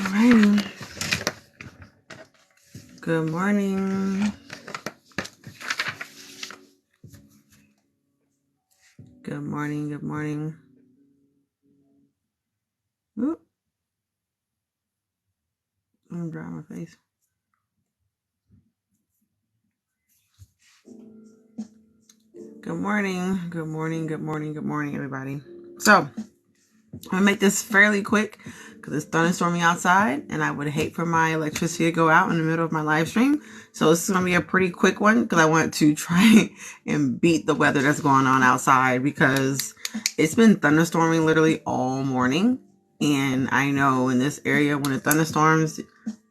Alrighty. Good morning. Good morning. Good morning. Oop. I'm dry my face. Good morning. Good morning. Good morning. Good morning, everybody. So, I'm going to make this fairly quick because it's thunderstorming outside and I would hate for my electricity to go out in the middle of my live stream. So, this is going to be a pretty quick one because I want to try and beat the weather that's going on outside because it's been thunderstorming literally all morning. And I know in this area when it thunderstorms,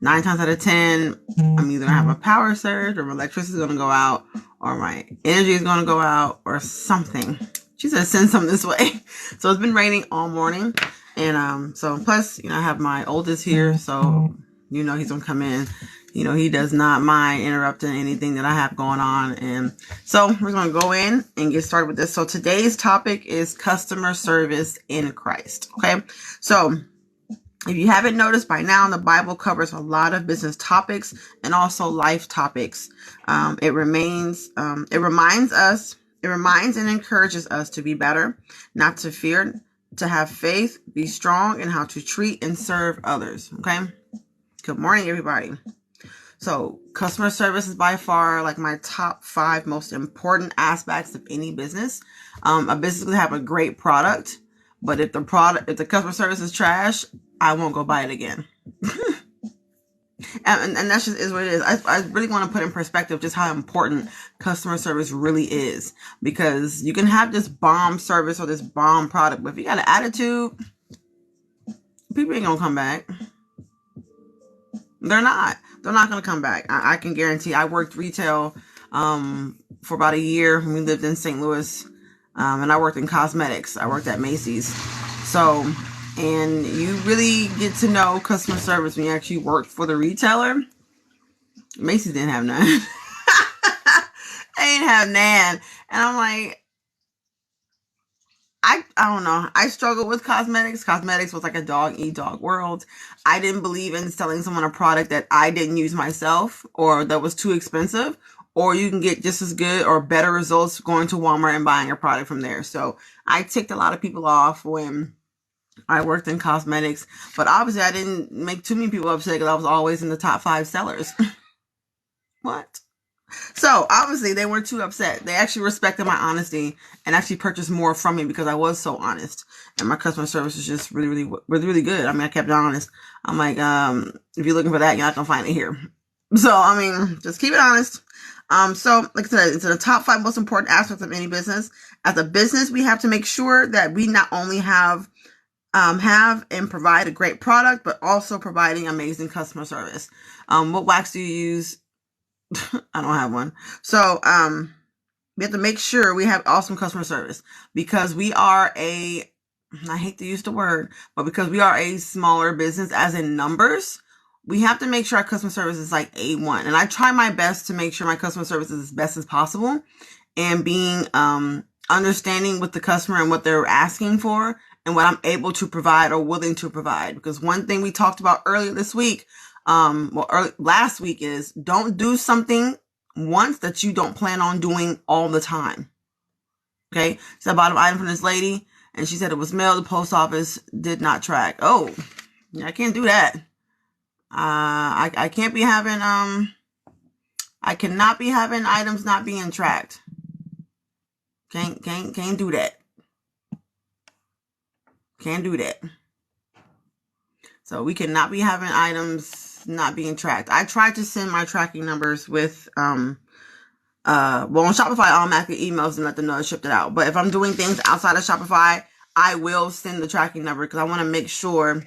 9 times out of 10, I'm either going to have a power surge or my electricity is going to go out or my energy is going to go out or something. She said send some this way. So it's been raining all morning. And so plus, I have my oldest here. So, he's going to come in. He does not mind interrupting anything that I have going on. And so we're going to go in and get started with this. So today's topic is customer service in Christ. Okay. So if you haven't noticed by now, the Bible covers a lot of business topics and also life topics. It reminds and encourages us to be better, not to fear, to have faith, be strong, and how to treat and serve others. Okay. Good morning, everybody. So customer service is by far like my top 5 most important aspects of any business. I basically have a great product, but if the customer service is trash, I won't go buy it again. and that just is what it is. I really want to put in perspective just how important customer service really is, because you can have this bomb service or this bomb product, but if you got an attitude, people ain't gonna come back. They're not going to come back. I can guarantee. I worked retail for about a year when we lived in St. Louis, and I worked in cosmetics. I worked at Macy's. So, and you really get to know customer service when you actually work for the retailer. Macy's didn't have none. They didn't have none. And I'm like, I don't know. I struggled with cosmetics. Cosmetics was like a dog eat dog world. I didn't believe in selling someone a product that I didn't use myself or that was too expensive, or you can get just as good or better results going to Walmart and buying a product from there. So I ticked a lot of people off when I worked in cosmetics, but obviously I didn't make too many people upset because I was always in the top 5 sellers. What? So obviously they weren't too upset. They actually respected my honesty and actually purchased more from me because I was so honest. And my customer service is just really good. I mean, I kept it honest. I'm like, if you're looking for that, you're not gonna find it here. So I mean, just keep it honest. So like I said, it's the top 5 most important aspects of any business. As a business, we have to make sure that we not only have and provide a great product, but also providing amazing customer service. What wax do you use? I don't have one. So, we have to make sure we have awesome customer service because we are I hate to use the word, but because we are a smaller business as in numbers, we have to make sure our customer service is like A1. And I try my best to make sure my customer service is as best as possible and being, understanding with the customer and what they're asking for and what I'm able to provide or willing to provide. Because one thing we talked about earlier this week, last week is don't do something once that you don't plan on doing all the time. Okay. So I bought an item from this lady and she said it was mailed. The post office did not track. Oh, yeah, I can't do that. I can't be having, I cannot be having items not being tracked. Can't do that. Can't do that. So we cannot be having items not being tracked. I tried to send my tracking numbers with, on Shopify, automatically emails and let them know I shipped it out. But if I'm doing things outside of Shopify, I will send the tracking number because I want to make sure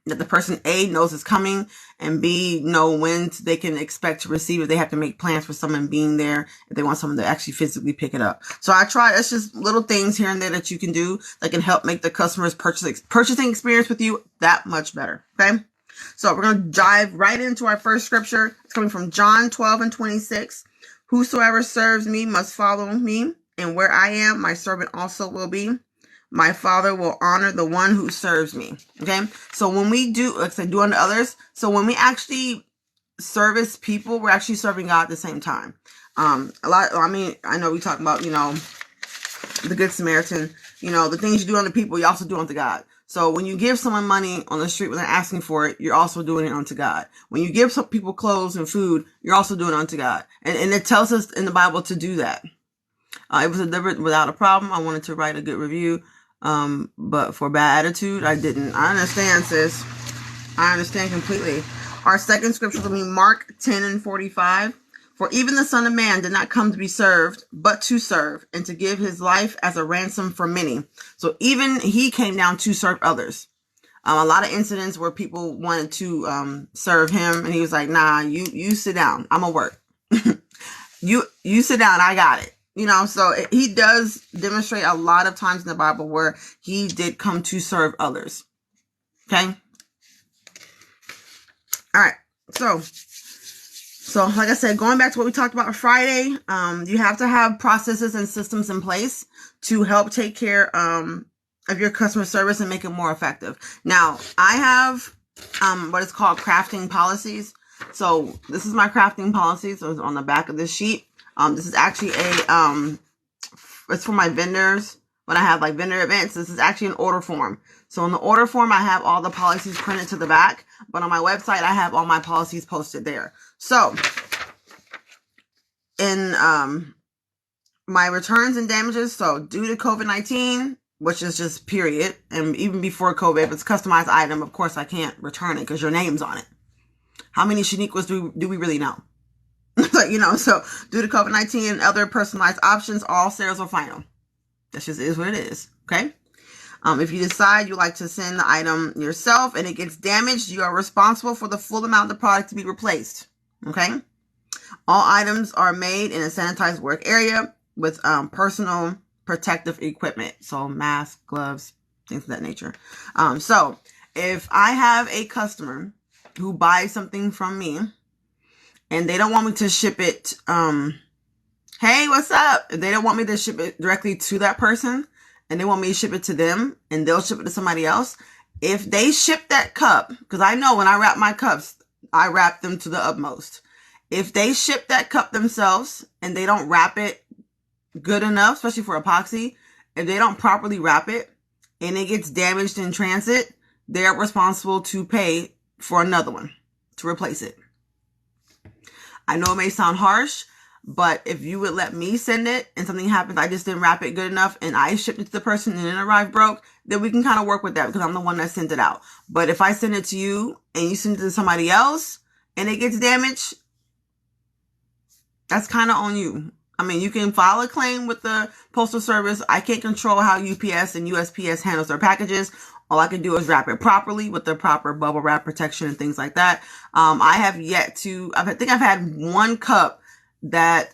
that the person A knows it's coming and B know when they can expect to receive it. They have to make plans for someone being there if they want someone to actually physically pick it up. So I try. It's just little things here and there that you can do that can help make the customer's purchasing experience with you that much better. Okay. So we're going to dive right into our first scripture. It's coming from John 12:26. Whosoever serves me must follow me, and where I am, my servant also will be. my Father will honor the one who serves me. Okay. So when we do, like I said, do unto others. So when we actually service people, we're actually serving God at the same time. I know we talk about, the Good Samaritan, the things you do unto people, you also do unto God. So when you give someone money on the street when they're asking for it, you're also doing it unto God. When you give some people clothes and food, you're also doing it unto God. And it tells us in the Bible to do that. It was delivered without a problem. I wanted to write a good review. But for bad attitude, I didn't. I understand, sis. I understand completely. Our second scripture will be Mark 10:45. For even the Son of Man did not come to be served, but to serve, and to give his life as a ransom for many. So even he came down to serve others. A lot of incidents where people wanted to serve him, and he was like, nah, you sit down. I'm gonna work. you sit down. I got it. So he does demonstrate a lot of times in the Bible where he did come to serve others. Okay. All right. So like I said, going back to what we talked about on Friday, you have to have processes and systems in place to help take care of your customer service and make it more effective. Now, I have what is called crafting policies. So this is my crafting policy. So it's on the back of this sheet. This is actually it's for my vendors. When I have like vendor events, this is actually an order form. So in the order form, I have all the policies printed to the back, but on my website, I have all my policies posted there. So in my returns and damages, so due to COVID-19, which is just period, and even before COVID, if it's a customized item, of course I can't return it because your name's on it. How many Shaniquas do we really know? So due to COVID-19 and other personalized options, all sales are final. That just is what it is. Okay. If you decide you like to send the item yourself and it gets damaged, you are responsible for the full amount of the product to be replaced. Okay. All items are made in a sanitized work area with personal protective equipment. So masks, gloves, things of that nature. So if I have a customer who buys something from me and they don't want me to ship it, hey, what's up? If they don't want me to ship it directly to that person and they want me to ship it to them and they'll ship it to somebody else, if they ship that cup, because I know when I wrap my cups, I wrap them to the utmost. If they ship that cup themselves and they don't wrap it good enough, especially for epoxy, if they don't properly wrap it and it gets damaged in transit, they're responsible to pay for another one to replace it. I know it may sound harsh, but if you would let me send it and something happens, I just didn't wrap it good enough and I shipped it to the person and it arrived broke, then we can kind of work with that because I'm the one that sent it out. But if I send it to you and you send it to somebody else and it gets damaged, that's kind of on you. I mean, you can file a claim with the Postal Service. I can't control how UPS and USPS handles their packages. All I can do is wrap it properly with the proper bubble wrap protection and things like that. I think I've had one cup that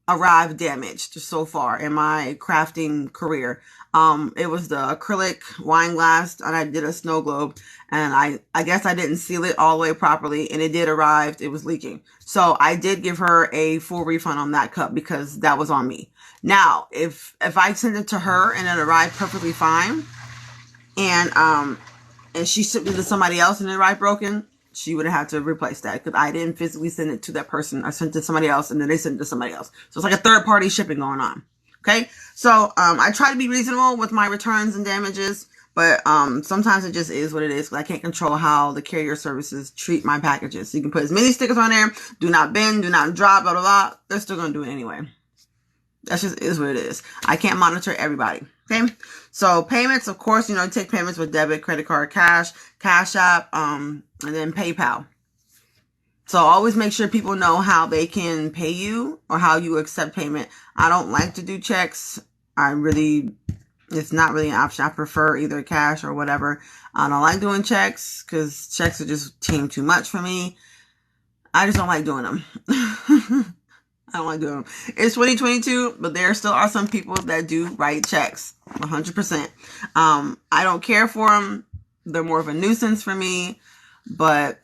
arrived damaged so far in my crafting career. It was the acrylic wine glass, and I did a snow globe, and I guess I didn't seal it all the way properly, and it did arrive. It was leaking. So I did give her a full refund on that cup because that was on me. Now, if I sent it to her and it arrived perfectly fine, and she shipped it to somebody else and it arrived broken, she would have had to replace that because I didn't physically send it to that person. I sent it to somebody else and then they sent it to somebody else. So it's like a third party shipping going on. Okay. So, I try to be reasonable with my returns and damages, but, sometimes it just is what it is. I can't control how the carrier services treat my packages. So you can put as many stickers on there. Do not bend, do not drop, blah, blah, blah. They're still going to do it anyway. That just is what it is. I can't monitor everybody. Okay. So payments, of course, take payments with debit, credit card, Cash App, and then PayPal. So always make sure people know how they can pay you or how you accept payment. I don't like to do checks. It's not really an option. I prefer either cash or whatever. I don't like doing checks because checks are just too much for me. I just don't like doing them. I don't like doing them. It's 2022, but there still are some people that do write checks. 100%. I don't care for them. They're more of a nuisance for me, but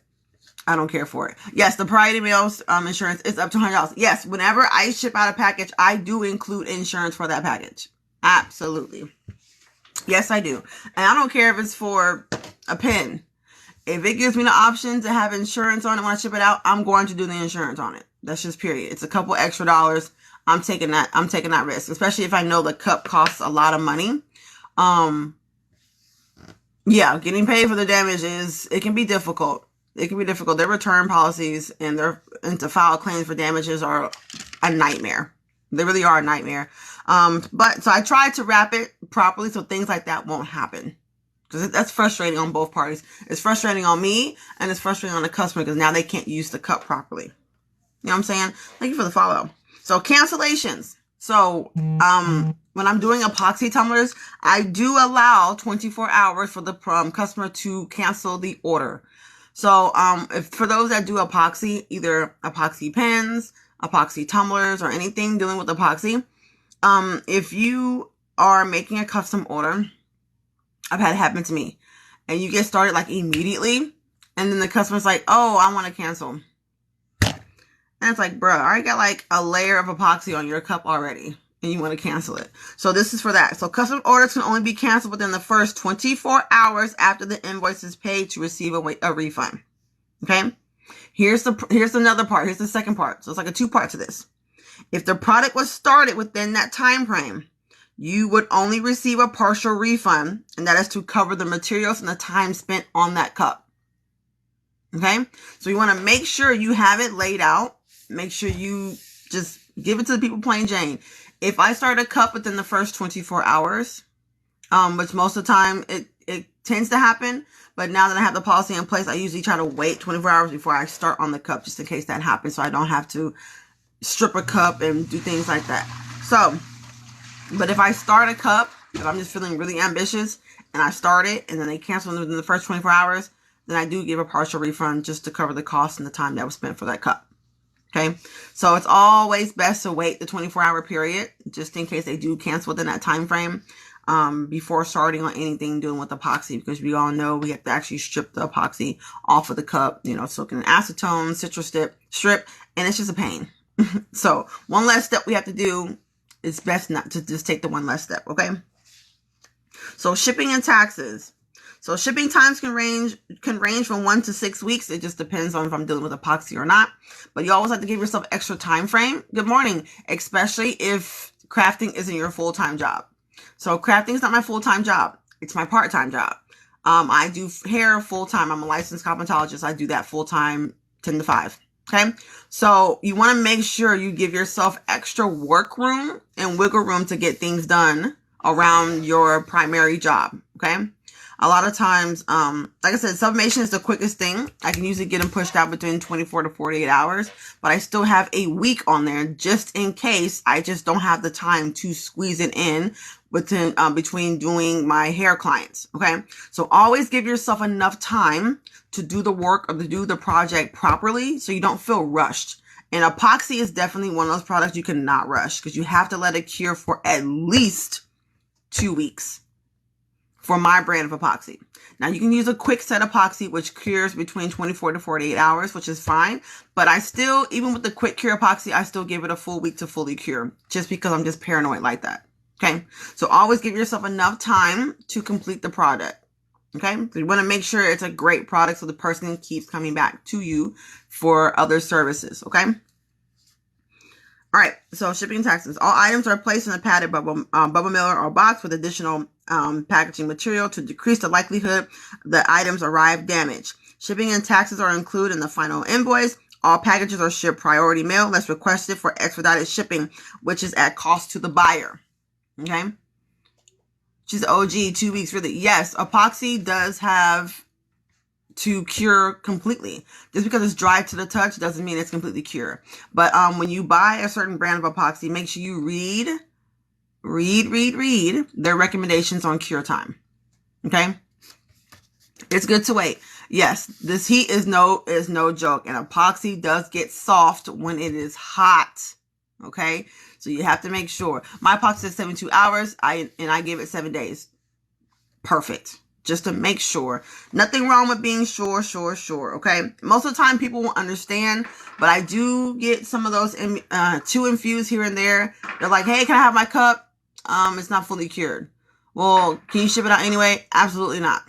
I don't care for it. Yes, the Priority Mails insurance is up to $100. Yes, whenever I ship out a package, I do include insurance for that package. Absolutely. Yes, I do. And I don't care if it's for a pen. If it gives me the option to have insurance on it when I ship it out, I'm going to do the insurance on it. That's just period. It's a couple extra dollars. I'm taking that risk, especially if I know the cup costs a lot of money. Yeah, getting paid for the damage it can be difficult. It can be difficult. Their return policies and to file claims for damages are a nightmare. They really are a nightmare. But so I try to wrap it properly so things like that won't happen. Because that's frustrating on both parties. It's frustrating on me and it's frustrating on the customer because now they can't use the cup properly. You know what I'm saying? Thank you for the follow. So cancellations. So when I'm doing epoxy tumblers, I do allow 24 hours for the customer to cancel the order. So if for those that do epoxy, either epoxy pens, epoxy tumblers, or anything dealing with epoxy, if you are making a custom order, I've had it happen to me, and you get started like immediately, and then the customer's like, oh, I want to cancel. And it's like, bro, I already got like a layer of epoxy on your cup already, and you want to cancel it. So this is for that. So custom orders can only be canceled within the first 24 hours after the invoice is paid to receive a refund. Okay? Here's another part. Here's the second part. So it's like a 2-part to this. If the product was started within that time frame, you would only receive a partial refund, and that is to cover the materials and the time spent on that cup. Okay? So you want to make sure you have it laid out. Make sure you just give it to the people plain Jane. If I start a cup within the first 24 hours, which most of the time it tends to happen, but now that I have the policy in place, I usually try to wait 24 hours before I start on the cup just in case that happens so I don't have to strip a cup and do things like that. So, but if I start a cup, if I'm just feeling really ambitious and I start it and then they cancel within the first 24 hours, then I do give a partial refund just to cover the cost and the time that was spent for that cup. Okay, so it's always best to wait the 24-hour period just in case they do cancel within that time frame before starting on anything doing with epoxy, because we all know we have to actually strip the epoxy off of the cup, soaking in acetone, citrus strip, and it's just a pain. So one less step we have to do. It's best not to just take the one less step. Okay. So shipping and taxes. So shipping times can range from 1 to 6 weeks. It just depends on if I'm dealing with epoxy or not. But you always have to give yourself extra time frame. Good morning. Especially if crafting isn't your full-time job. So crafting is not my full-time job. It's my part-time job. I do hair full-time. I'm a licensed cosmetologist. I do that full-time 10 to 5. Okay. So you want to make sure you give yourself extra work room and wiggle room to get things done around your primary job. Okay. A lot of times, like I said, sublimation is the quickest thing. I can usually get them pushed out between 24 to 48 hours, but I still have a week on there just in case I just don't have the time to squeeze it in between doing my hair clients. Okay. So always give yourself enough time to do the work or to do the project properly so you don't feel rushed. And epoxy is definitely one of those products you cannot rush because you have to let it cure for at least 2 weeks. For my brand of epoxy. Now you can use a quick set epoxy, which cures between 24 to 48 hours, which is fine. But I still, even with the quick cure epoxy, I still give it a full week to fully cure just because I'm just paranoid like that. Okay. So always give yourself enough time to complete the product. Okay. So you want to make sure it's a great product so the person keeps coming back to you for other services. Okay. All right. So shipping and taxes. All items are placed in a padded bubble mailer or box with additional packaging material to decrease the likelihood the items arrive damaged. Shipping and taxes are included in the final invoice. All packages are shipped priority mail unless requested for expedited shipping, which is at cost to the buyer. Okay. She's OG, 2 weeks really. Yes, epoxy does have to cure completely. Just because it's dry to the touch doesn't mean it's completely cured. But when you buy a certain brand of epoxy, make sure you read their recommendations on cure time. Okay. It's good to wait. Yes, this heat is no joke. And epoxy does get soft when it is hot. Okay. So you have to make sure. My epoxy is 72 hours. I give it 7 days. Perfect. Just to make sure. Nothing wrong with being sure. Okay. Most of the time people won't understand, but I do get some of those too infused here and there. They're like, hey, can I have my cup? It's not fully cured. Well, can you ship it out anyway? Absolutely not.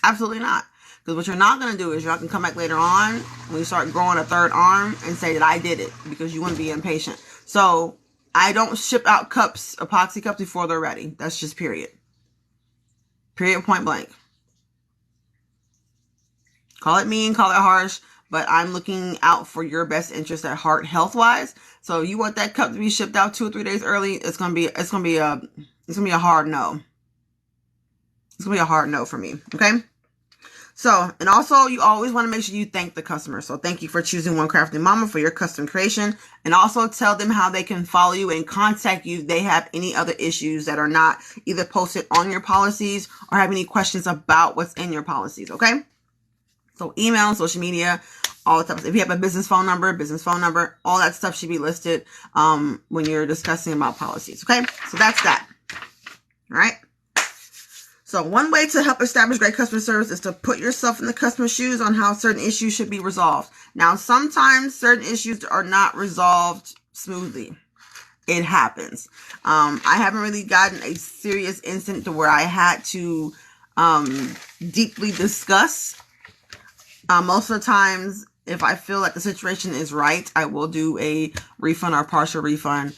Absolutely not. Because what you're not going to do is you're not going to come back later on when you start growing a third arm and say that I did it, because you want to be impatient. So I don't ship out cups, epoxy cups, before they're ready. That's just period. Period, point blank. Call it mean, call it harsh, but I'm looking out for your best interest at heart, health wise. So if you want that cup to be shipped out 2 or 3 days early, it's gonna be a hard no. It's gonna be a hard no for me. Okay. So, and also you always want to make sure you thank the customer. So thank you for choosing One Crafty Mama for your custom creation, and also tell them how they can follow you and contact you if they have any other issues that are not either posted on your policies or have any questions about what's in your policies. Okay. So email, social media, all the stuff. If you have a business phone number, all that stuff should be listed when you're discussing about policies. Okay. So that's that. All right. So one way to help establish great customer service is to put yourself in the customer's shoes on how certain issues should be resolved. Now, sometimes certain issues are not resolved smoothly. It happens. I haven't really gotten a serious incident to where I had to deeply discuss. Most of the times, if I feel like the situation is right, I will do a refund or partial refund.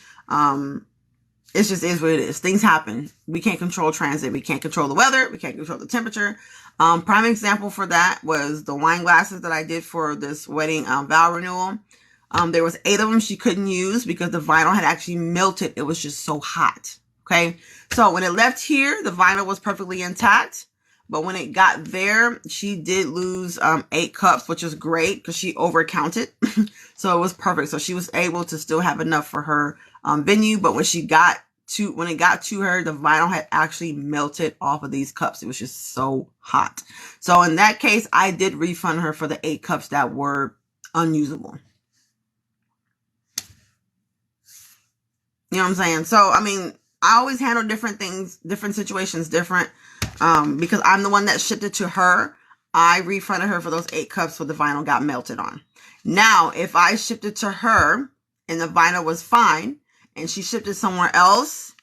It just is what it is. Things happen. We can't control transit. We can't control the weather. We can't control the temperature. Prime example for that was the wine glasses that I did for this wedding vow renewal. There was 8 of them she couldn't use because the vinyl had actually melted. It was just so hot. Okay. So when it left here, the vinyl was perfectly intact. But when it got there, she did lose 8 cups, which is great because she overcounted. So it was perfect. So she was able to still have enough for her venue. But when it got to her, the vinyl had actually melted off of these cups. It was just so hot. So in that case, I did refund her for the 8 cups that were unusable. You know what I'm saying? So, I mean, I always handle different things, different situations, different. Because I'm the one that shipped it to her, I refunded her for those 8 cups where the vinyl got melted on. Now, if I shipped it to her and the vinyl was fine and she shipped it somewhere else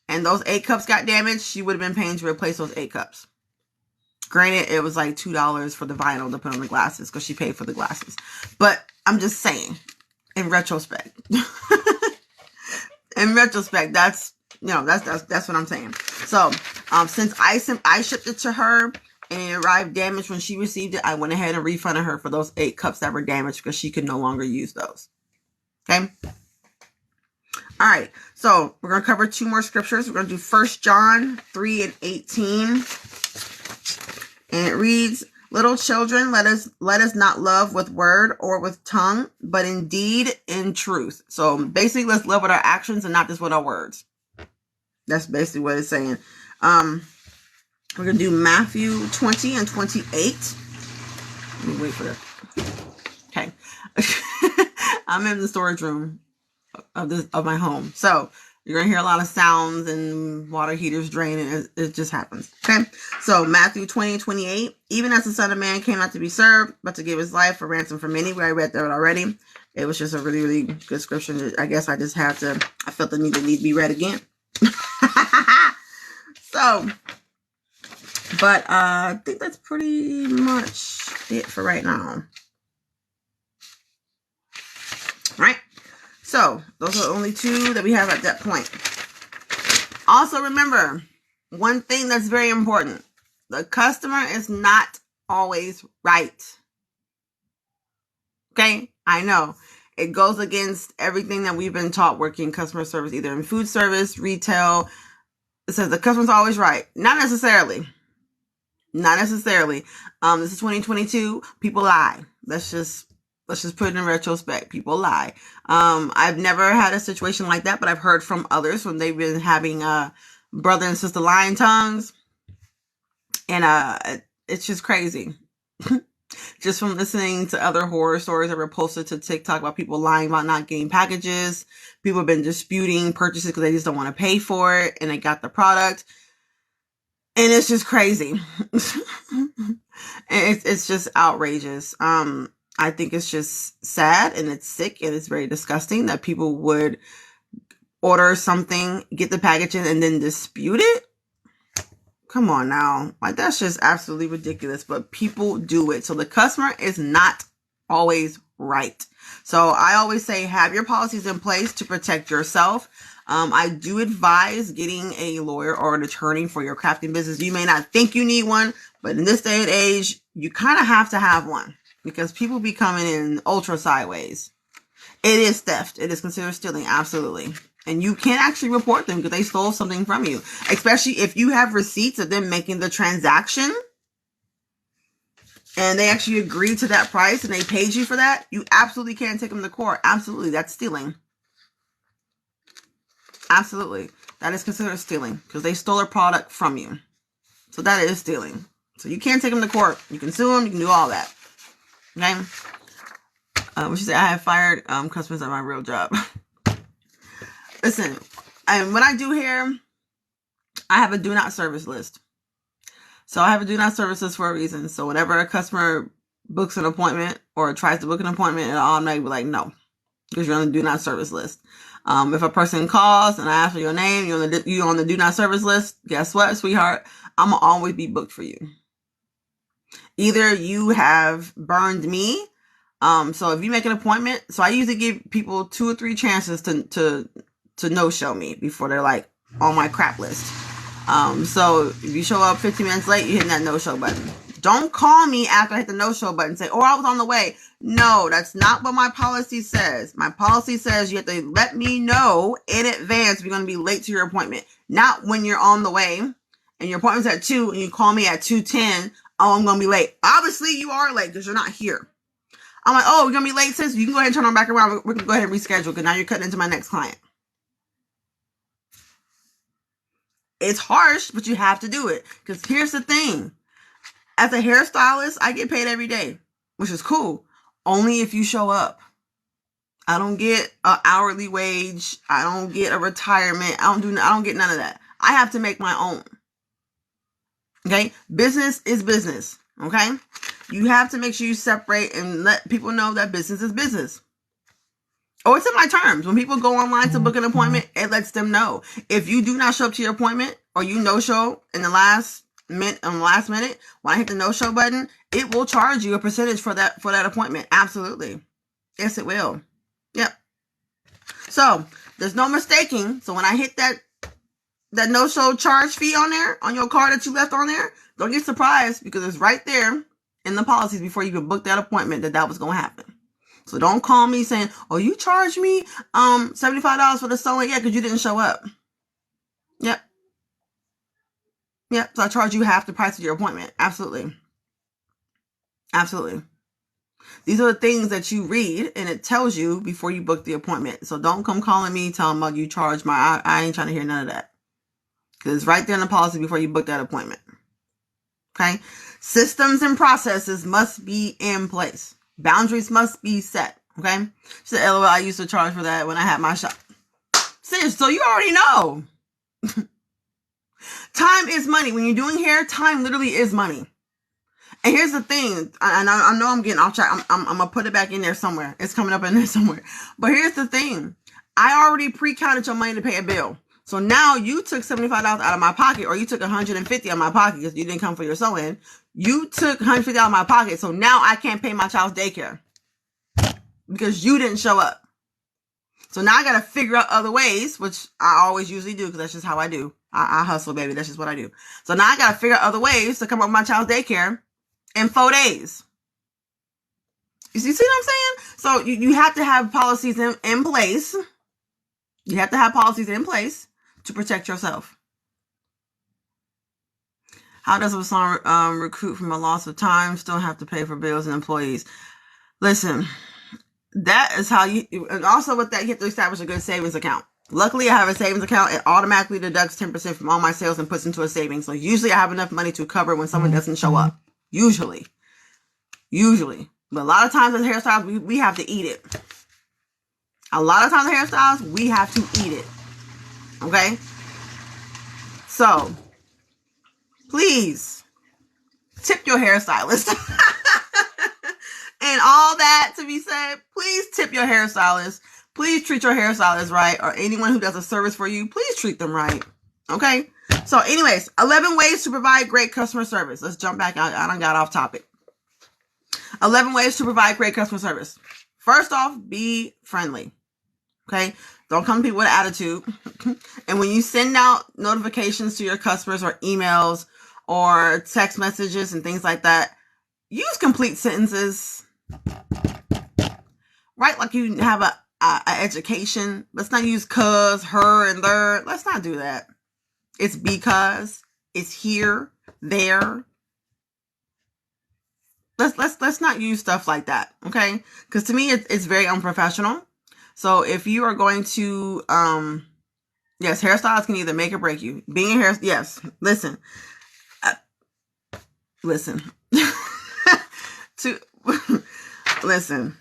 and those 8 cups got damaged, she would have been paying to replace those 8 cups. Granted, it was like $2 for the vinyl to put on the glasses because she paid for the glasses. But I'm just saying, in retrospect, that's what I'm saying. So, since I shipped it to her and it arrived damaged when she received it, I went ahead and refunded her for those 8 cups that were damaged because she could no longer use those. Okay. All right. So we're going to cover 2 more scriptures. We're going to do 1 John 3:18. And it reads, "Little children, let us not love with word or with tongue, but in deed, in truth." So basically, let's love with our actions and not just with our words. That's basically what it's saying. We're going to do Matthew 20 and 28. Let me wait for that. Okay. I'm in the storage room of my home. So you're going to hear a lot of sounds and water heaters draining. It just happens. Okay. So Matthew 20 and 28. "Even as the Son of Man came not to be served, but to give his life for ransom for many." I read that already. It was just a really, really good scripture. I guess I felt the need to be read again. So, but I think that's pretty much it for right now. Right? So, those are the only 2 that we have at that point. Also, remember, one thing that's very important. The customer is not always right. Okay? I know. It goes against everything that we've been taught working customer service, either in food service, retail. It says the customer's always right. Not necessarily. This is 2022. People lie. Let's just put it in retrospect. People lie. I've never had a situation like that, but I've heard from others when they've been having brother and sister lying tongues. And it's just crazy. Just from listening to other horror stories that were posted to TikTok about people lying about not getting packages. People have been disputing purchases because they just don't want to pay for it and they got the product. And it's just crazy. It's just outrageous. I think it's just sad and it's sick and it's very disgusting that people would order something, get the package in, and then dispute it? Come on now. Like, that's just absolutely ridiculous, but people do it. So the customer is not always right. So I always say, have your policies in place to protect yourself. I do advise getting a lawyer or an attorney for your crafting business. You may not think you need one, but in this day and age, you kind of have to have one because people be coming in ultra sideways. It is theft. It is considered stealing. Absolutely. And you can't actually report them because they stole something from you, especially if you have receipts of them making the transaction and they actually agreed to that price and they paid you for that. You absolutely can't take them to court. Absolutely. That's stealing. Absolutely. That is considered stealing because they stole a product from you. So that is stealing. So you can't take them to court. You can sue them. You can do all that. Okay. What you say? I have fired customers at my real job. Listen, and when I do hair, I have a do not service list. So I have a do not service list for a reason. So whenever a customer books an appointment or tries to book an appointment, it'll automatically be like, no, because you're on the do not service list. If a person calls and I ask for your name, you're on the do not service list, guess what, sweetheart? I'm going to always be booked for you. Either you have burned me. So if you make an appointment, so I usually give people 2 or 3 chances to no-show me before they're like on my crap list. So if you show up 15 minutes late, you're hitting that no-show button. Don't call me after I hit the no-show button and say, oh, I was on the way. No, that's not what my policy says. My policy says you have to let me know in advance if you're going to be late to your appointment. Not when you're on the way and your appointment's at 2 and you call me at 2:10. Oh, I'm going to be late. Obviously, you are late because you're not here. I'm like, oh, we're going to be late, sis. You can go ahead and turn on back around. We're going to go ahead and reschedule because now you're cutting into my next client. It's harsh, but you have to do it. Because here's the thing. As a hairstylist, I get paid every day, which is cool. Only if you show up. I don't get an hourly wage. I don't get a retirement. I don't get none of that. I have to make my own. Okay? Business is business. Okay? You have to make sure you separate and let people know that business is business. Oh, it's in my terms. When people go online to book an appointment, it lets them know. If you do not show up to your appointment or you no-show in the last minute, when I hit the no-show button, it will charge you a percentage for that appointment. Absolutely. Yes, it will. Yep. So there's no mistaking. So when I hit that no-show charge fee on there, on your card that you left on there, don't get surprised because it's right there in the policies before you can book that appointment that was going to happen. So don't call me saying, oh, you charged me $75 for the sewing. Yeah, because you didn't show up. Yep. So I charge you half the price of your appointment. Absolutely. Absolutely. These are the things that you read and it tells you before you book the appointment. So don't come calling me telling me you charge my, I ain't trying to hear none of that. Because it's right there in the policy before you book that appointment. Okay. Systems and processes must be in place. Boundaries must be set. Okay. She said, LOL, I used to charge for that when I had my shop. Sis, so you already know. Time is money. When you're doing hair, time literally is money. And here's the thing. And I know I'm getting off track. I'm going to put it back in there somewhere. It's coming up in there somewhere. But here's the thing. I already pre-counted your money to pay a bill. So now you took $75 out of my pocket, or you took $150 out of my pocket because you didn't come for your sewing. You took $150 out of my pocket. So now I can't pay my child's daycare because you didn't show up. So now I got to figure out other ways, which I always usually do because that's just how I do. I hustle, baby. That's just what I do. So now I got to figure out other ways to come up with my child's daycare in 4 days. You see what I'm saying? So you have to have policies in place. You have to have policies in place to protect yourself. How does a salon recruit from a loss of time, still have to pay for bills and employees? Listen, that is how you, and also with that, you have to establish a good savings account. Luckily, I have a savings account. It automatically deducts 10% from all my sales and puts into a savings. So usually I have enough money to cover when someone doesn't show up. Usually. But a lot of times as hairstylists, we have to eat it. A lot of times as hairstylists, we have to eat it. Okay? So, please, tip your hairstylist. And all that to be said, please tip your hairstylist. please treat your hairstylist right, or anyone who does a service for you, please treat them right. Okay? So anyways, 11 ways to provide great customer service. Let's jump back out. I done got off topic. 11 ways to provide great customer service. First off, be friendly. Okay? Don't come to people with attitude. And when you send out notifications to your customers or emails or text messages and things like that, use complete sentences. Right? Like you have a education. Let's not use cuz, her, and their. Let's not do that. It's because, it's here, there. Let's not use stuff like that, okay? Because to me, it's very unprofessional. So if you are going to, yes, hairstyles can either make or break you. Being a hair, yes, listen. Listen. Listen.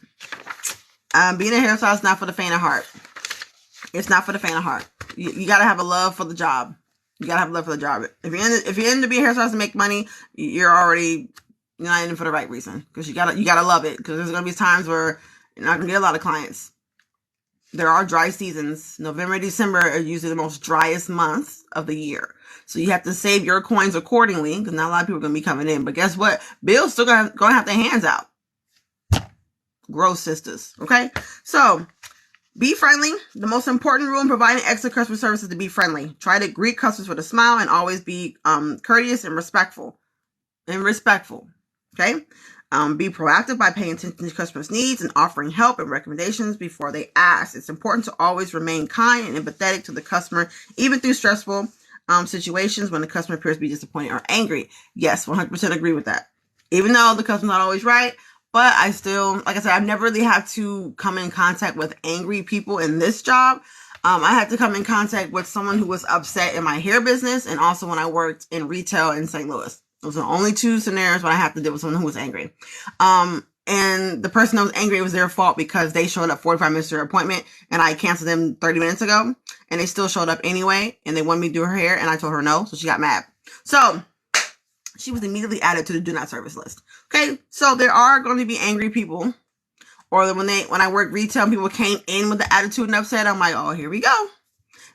Being a hairstylist is not for the faint of heart. It's not for the faint of heart. You got to have a love for the job. You got to have a love for the job. If you're in to be a hairstylist to make money, you're not in it for the right reason. Because you gotta love it. Because there's gonna be times where you're not gonna get a lot of clients. There are dry seasons. November, December are usually the most driest months of the year. So you have to save your coins accordingly, because not a lot of people are gonna be coming in. But guess what? Bill's still gonna have their hands out. Gross sisters. Okay? So be friendly. The most important rule in providing excellent customer service is to be friendly. Try to greet customers with a smile and always be courteous and respectful. Okay? Be proactive by paying attention to customers' needs and offering help and recommendations before they ask. It's important to always remain kind and empathetic to the customer, even through stressful situations when the customer appears to be disappointed or angry. Yes, 100% agree with that. Even though the customer's not always right, but I still, like I said, I've never really had to come in contact with angry people in this job. I had to come in contact with someone who was upset in my hair business, and also when I worked in retail in St. Louis. Those are the only two scenarios when I have to deal with someone who was angry. And the person that was angry, it was their fault because they showed up 45 minutes to their appointment and I canceled them 30 minutes ago, and they still showed up anyway, and they wanted me to do her hair, and I told her no, so she got mad. So she was immediately added to the do not service list. Okay, so there are going to be angry people, or when I worked retail, people came in with the attitude and upset. I'm like, oh, here we go.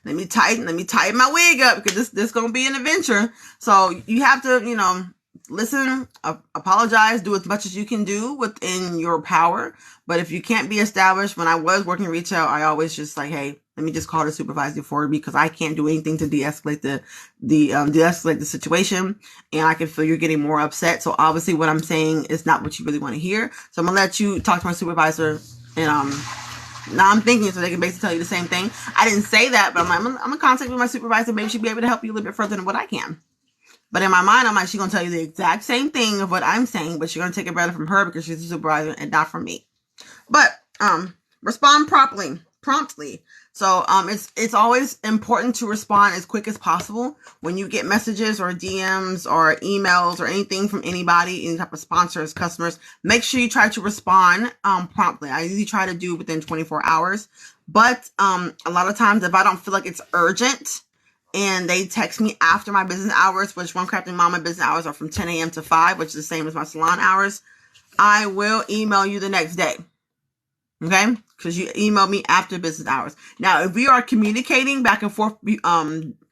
Let me tighten my wig up, because this gonna be an adventure. So you have to, listen, apologize, do as much as you can do within your power. But if you can't be established, when I was working retail, I always just like, hey, let me just call the supervisor for me, because I can't do anything to de-escalate the situation, and I can feel you're getting more upset. So obviously, what I'm saying is not what you really want to hear. So I'm gonna let you talk to my supervisor, and now I'm thinking, so they can basically tell you the same thing. I didn't say that, but I'm in contact with my supervisor. Maybe she'll be able to help you a little bit further than what I can. But in my mind, I'm like, she's going to tell you the exact same thing of what I'm saying, but you're going to take it better from her because she's the supervisor and not from me. But respond promptly. So it's always important to respond as quick as possible when you get messages or DMs or emails or anything from anybody, any type of sponsors, customers. Make sure you try to respond promptly. I usually try to do within 24 hours. But a lot of times, if I don't feel like it's urgent and they text me after my business hours, which One Crafting Mama business hours are from 10 a.m. to 5, which is the same as my salon hours, I will email you the next day. Okay? Because you emailed me after business hours. Now, if we are communicating back and forth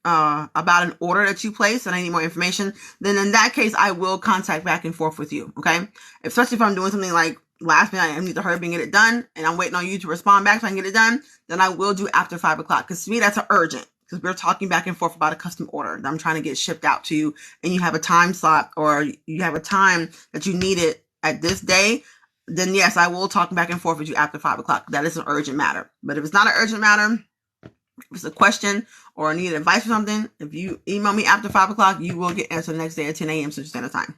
about an order that you placed and I need more information, then in that case, I will contact back and forth with you. Okay? Especially if I'm doing something like last minute, I need to hurry up and get it done, and I'm waiting on you to respond back so I can get it done, then I will do after 5 o'clock. Because to me, that's urgent. Because we're talking back and forth about a custom order that I'm trying to get shipped out to you, and you have a time slot, or you have a time that you need it at this day, then yes, I will talk back and forth with you after 5 o'clock. That is an urgent matter. But if it's not an urgent matter, if it's a question or need advice or something, if you email me after 5 o'clock, you will get answered the next day at 10 a.m. Central Standard Time.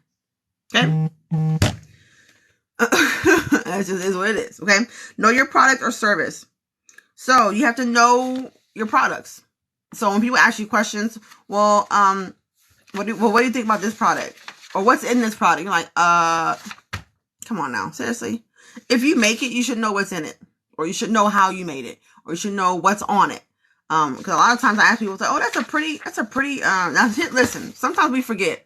Okay? That just is what it is. Okay? Know your product or service. So you have to know your products. So when people ask you questions, what do you think about this product? Or what's in this product? You're like, come on now, seriously. If you make it, you should know what's in it, or you should know how you made it, or you should know what's on it. Because a lot of times I ask people, say, "Oh, that's a pretty." Now, listen, sometimes we forget.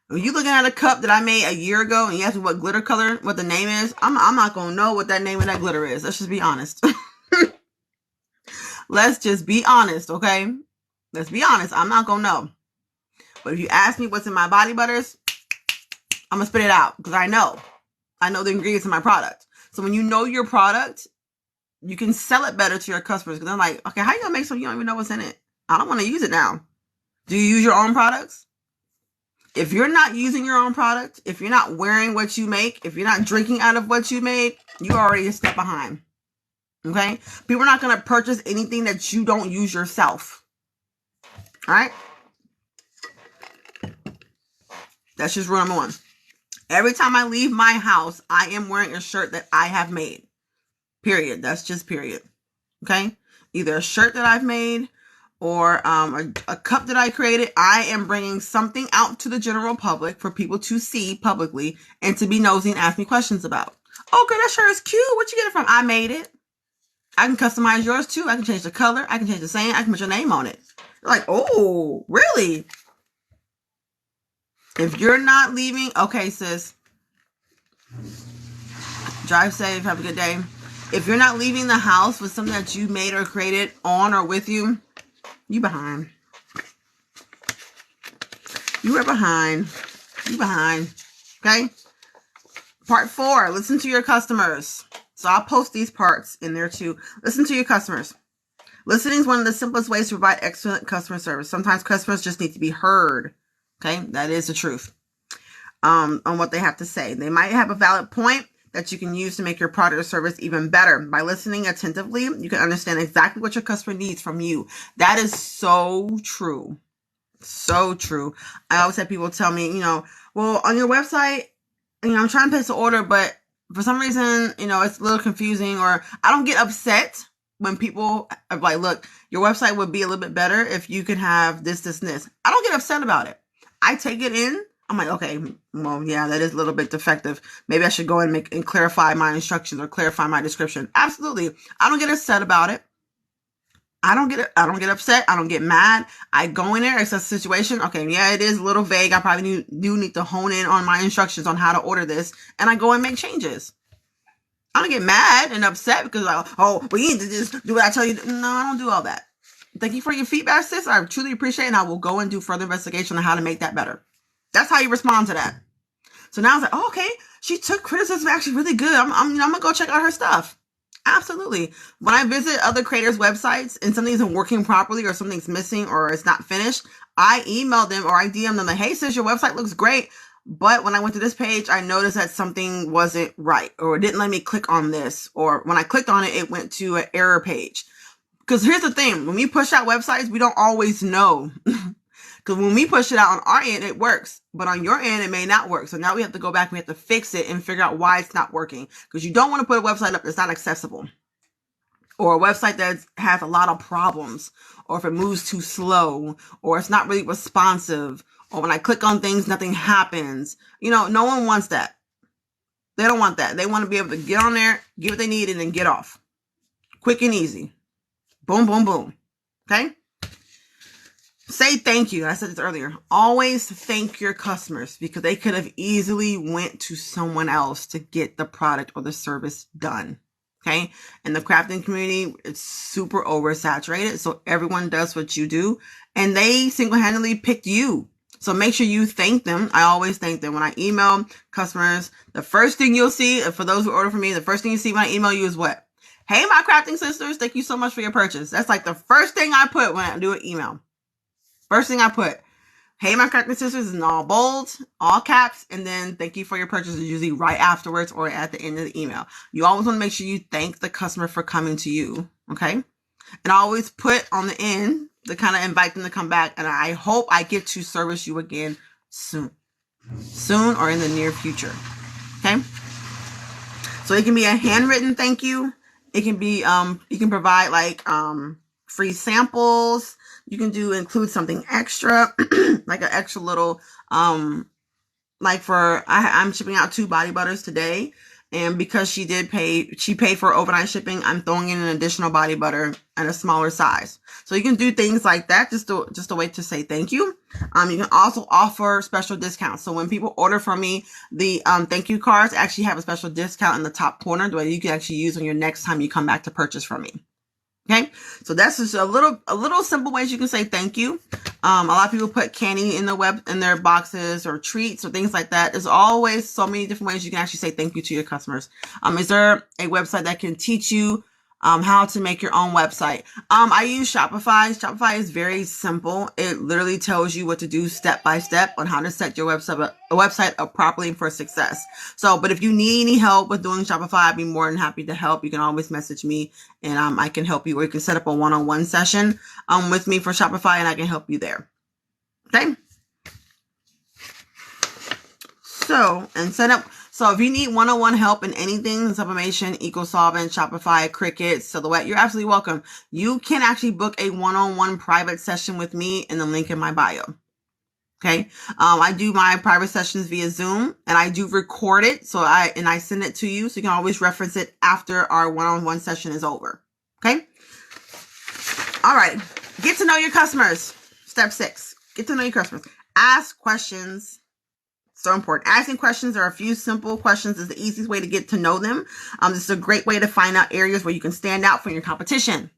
When you're looking at a cup that I made a year ago, and you ask me what the name is, I'm not gonna know what that name of that glitter is. Let's just be honest. Let's just be honest, okay? Let's be honest. I'm not gonna know. But if you ask me what's in my body butters, I'm gonna spit it out because I know the ingredients in my product. So when you know your product, you can sell it better to your customers because they're like, okay, how you gonna make something you don't even know what's in it? I don't want to use it now. Do you use your own products? If you're not using your own product, if you're not wearing what you make, if you're not drinking out of what you made, you already a step behind. Okay? People are not going to purchase anything that you don't use yourself. All right? That's just rule number one. Every time I leave my house, I am wearing a shirt that I have made. Period. That's just period. Okay? Either a shirt that I've made or a cup that I created. I am bringing something out to the general public for people to see publicly and to be nosy and ask me questions about. Okay, that shirt is cute. Where'd you get it from? I made it. I can customize yours too. I can change the color. I can change the saying. I can put your name on it. You're like, oh, really? If you're not leaving, okay, sis. Drive safe. Have a good day. If you're not leaving the house with something that you made or created on or with you, you behind. You are behind. You behind. Okay? Part 4, listen to your customers. So I'll post these parts in there too. Listen to your customers. Listening is one of the simplest ways to provide excellent customer service. Sometimes customers just need to be heard. Okay? That is the truth. On what they have to say. They might have a valid point that you can use to make your product or service even better. By listening attentively, you can understand exactly what your customer needs from you. That is so true. So true. I always have people tell me, well, on your website, I'm trying to place an order, but for some reason, it's a little confusing, or I don't get upset when people are like, look, your website would be a little bit better if you could have this, this, and this. I don't get upset about it. I take it in. I'm like, okay, well, yeah, that is a little bit defective. Maybe I should go and clarify my instructions or clarify my description. Absolutely. I don't get upset about it. I don't get upset. I don't get mad. I go in there, it's a situation. Okay, yeah, it is a little vague. I probably do need to hone in on my instructions on how to order this. And I go and make changes. I don't get mad and upset because, we need to just do what I tell you. No, I don't do all that. Thank you for your feedback, sis. I truly appreciate it. And I will go and do further investigation on how to make that better. That's how you respond to that. So now I was like, okay, she took criticism actually really good. I'm going to go check out her stuff. Absolutely. When I visit other creators' websites and something isn't working properly or something's missing or it's not finished, I email them or I DM them like, hey, sis, your website looks great. But when I went to this page, I noticed that something wasn't right or it didn't let me click on this. Or when I clicked on it, it went to an error page. Because here's the thing. When we push out websites, we don't always know. Because when we push it out on our end, it works. But on your end, it may not work. So now we have to go back and we have to fix it and figure out why it's not working. Because you don't want to put a website up that's not accessible. Or a website that has a lot of problems. Or if it moves too slow. Or it's not really responsive. Or when I click on things, nothing happens. No one wants that. They don't want that. They want to be able to get on there, get what they need, and then get off. Quick and easy. Boom, boom, boom. Okay? Say thank you. I said this earlier. Always thank your customers because they could have easily went to someone else to get the product or the service done. Okay. In the crafting community, it's super oversaturated. So everyone does what you do and they single-handedly picked you. So make sure you thank them. I always thank them. When I email customers, the first thing you'll see, for those who order from me, the first thing you see when I email you is what? Hey, my crafting sisters, thank you so much for your purchase. That's like the first thing I put when I do an email. First thing I put, hey, my crafting sisters, in all bold, all caps, and then thank you for your purchase is usually right afterwards or at the end of the email. You always want to make sure you thank the customer for coming to you, okay? And I always put on the end to kind of invite them to come back, and I hope I get to service you again soon or in the near future, okay? So it can be a handwritten thank you. It can be, you can provide like free samples. You can include something extra, like an extra little, like I'm shipping out 2 body butters today. And because she paid for overnight shipping, I'm throwing in an additional body butter and a smaller size. So you can do things like that, just a way to say thank you. You can also offer special discounts. So when people order from me, the thank you cards actually have a special discount in the top corner that you can actually use on your next time you come back to purchase from me. Okay, so that's just a little simple ways you can say thank you. A lot of people put candy in their boxes or treats or things like that. There's always so many different ways you can actually say thank you to your customers. Is there a website that can teach you how to make your own website? I use Shopify. Shopify is very simple. It literally tells you what to do step by step on how to set your website up properly for success. So, but if you need any help with doing Shopify, I'd be more than happy to help. You can always message me and I can help you, or you can set up a one-on-one session with me for Shopify and I can help you there. Okay. So if you need one-on-one help in anything, Sublimation, EcoSolvent, Shopify, Cricut, Silhouette, you're absolutely welcome. You can actually book a one-on-one private session with me in the link in my bio. Okay. I do my private sessions via Zoom and I do record it. So I send it to you. So you can always reference it after our one-on-one session is over. Okay. All right. Get to know your customers. Step 6, get to know your customers. Ask questions. So important. Asking questions are a few simple questions is the easiest way to get to know them. This is a great way to find out areas where you can stand out from your competition.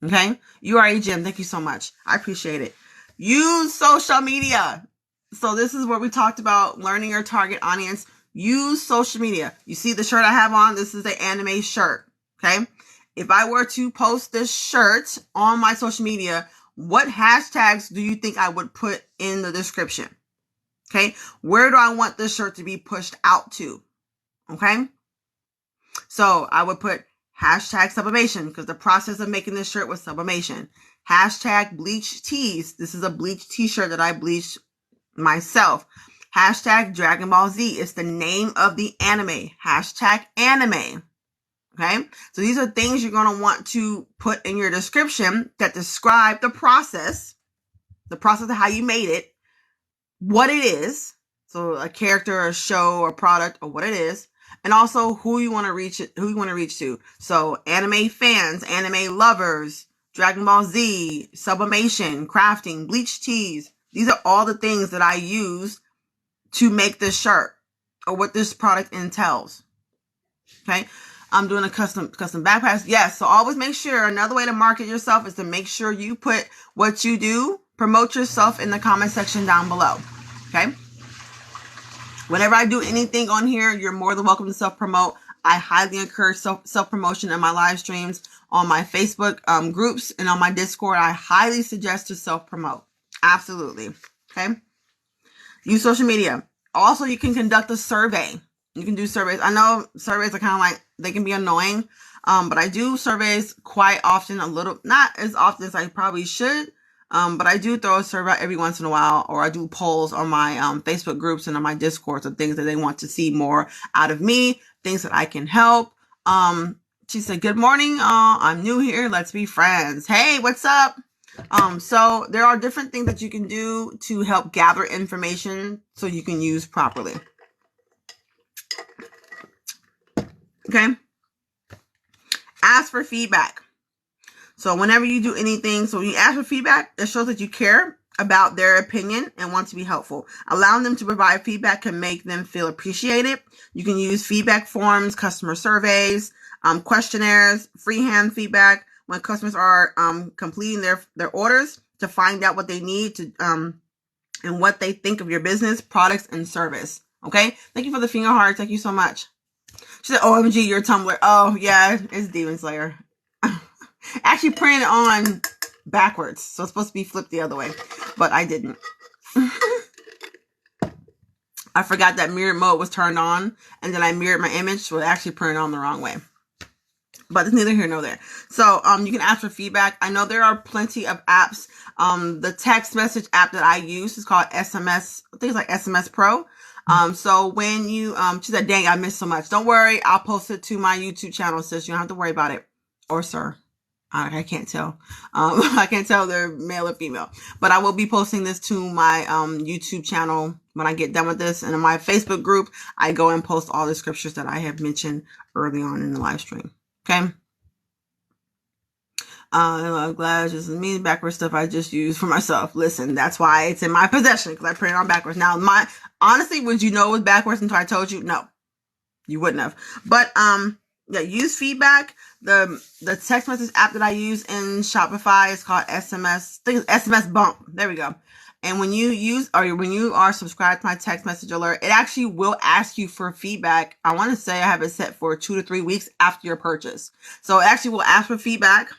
Okay. URA Jim, thank you so much. I appreciate it. Use social media. So this is where we talked about learning your target audience. Use social media. You see the shirt I have on? This is the anime shirt. Okay. If I were to post this shirt on my social media, what hashtags do you think I would put in the description? Okay. Where do I want this shirt to be pushed out to? Okay. So I would put hashtag sublimation because the process of making this shirt was sublimation. Hashtag bleach tees. This is a bleach t-shirt that I bleached myself. Hashtag Dragon Ball Z. It's the name of the anime. Hashtag anime. Okay. So these are things you're going to want to put in your description that describe the process of how you made it, what it is. So a character, a show, a product, or what it is. And also who you want to reach to. So anime fans, anime lovers, Dragon Ball Z, sublimation, crafting, bleach tees. These are all the things that I use to make this shirt or what this product entails. Okay. I'm doing a custom backpacks. Yes. So always make sure, another way to market yourself is to make sure you put what you do, promote yourself in the comment section down below. Okay. Whenever I do anything on here, you're more than welcome to self-promote. I highly encourage self-promotion in my live streams, on my Facebook groups, and on my Discord. I highly suggest to self-promote. Absolutely. Okay. Use social media. Also, you can conduct a survey. You can do surveys. I know surveys are kind of like, they can be annoying. But I do surveys quite often, not as often as I probably should. But I do throw a survey every once in a while, or I do polls on my Facebook groups and on my Discord of things that they want to see more out of me, things that I can help. She said, good morning. I'm new here. Let's be friends. Hey, what's up? So there are different things that you can do to help gather information so you can use properly. Okay. Ask for feedback. So whenever you do anything, so you ask for feedback, it shows that you care about their opinion and want to be helpful. Allowing them to provide feedback can make them feel appreciated. You can use feedback forms, customer surveys, questionnaires, freehand feedback when customers are completing their orders to find out what they need to and what they think of your business, products, and service. Okay? Thank you for the finger heart. Thank you so much. She said, OMG, you're a Tumblr. Oh, yeah, it's Demon Slayer. Actually printed on backwards, so it's supposed to be flipped the other way, but I didn't. I forgot that mirror mode was turned on, and then I mirrored my image, so it actually printed on the wrong way. But it's neither here nor there. So you can ask for feedback. I know there are plenty of apps. The text message app that I use is called SMS. I think it's like SMS Pro. So when you she said, dang, I missed so much. Don't worry, I'll post it to my YouTube channel, sis. You don't have to worry about it. Or sir. I can't tell. I can't tell they're male or female. But I will be posting this to my YouTube channel when I get done with this. And in my Facebook group, I go and post all the scriptures that I have mentioned early on in the live stream. Okay. I'm glad it's just me backwards stuff I just used for myself. Listen, that's why it's in my possession, because I printed on backwards. Now, honestly, would you know it was backwards until I told you? No, you wouldn't have. But Yeah, use feedback. The text message app that I use in Shopify is called SMS. I think it's SMS Bump. There we go. And when you are subscribed to my text message alert, it actually will ask you for feedback. I want to say I have it set for 2 to 3 weeks after your purchase. So it actually will ask for feedback.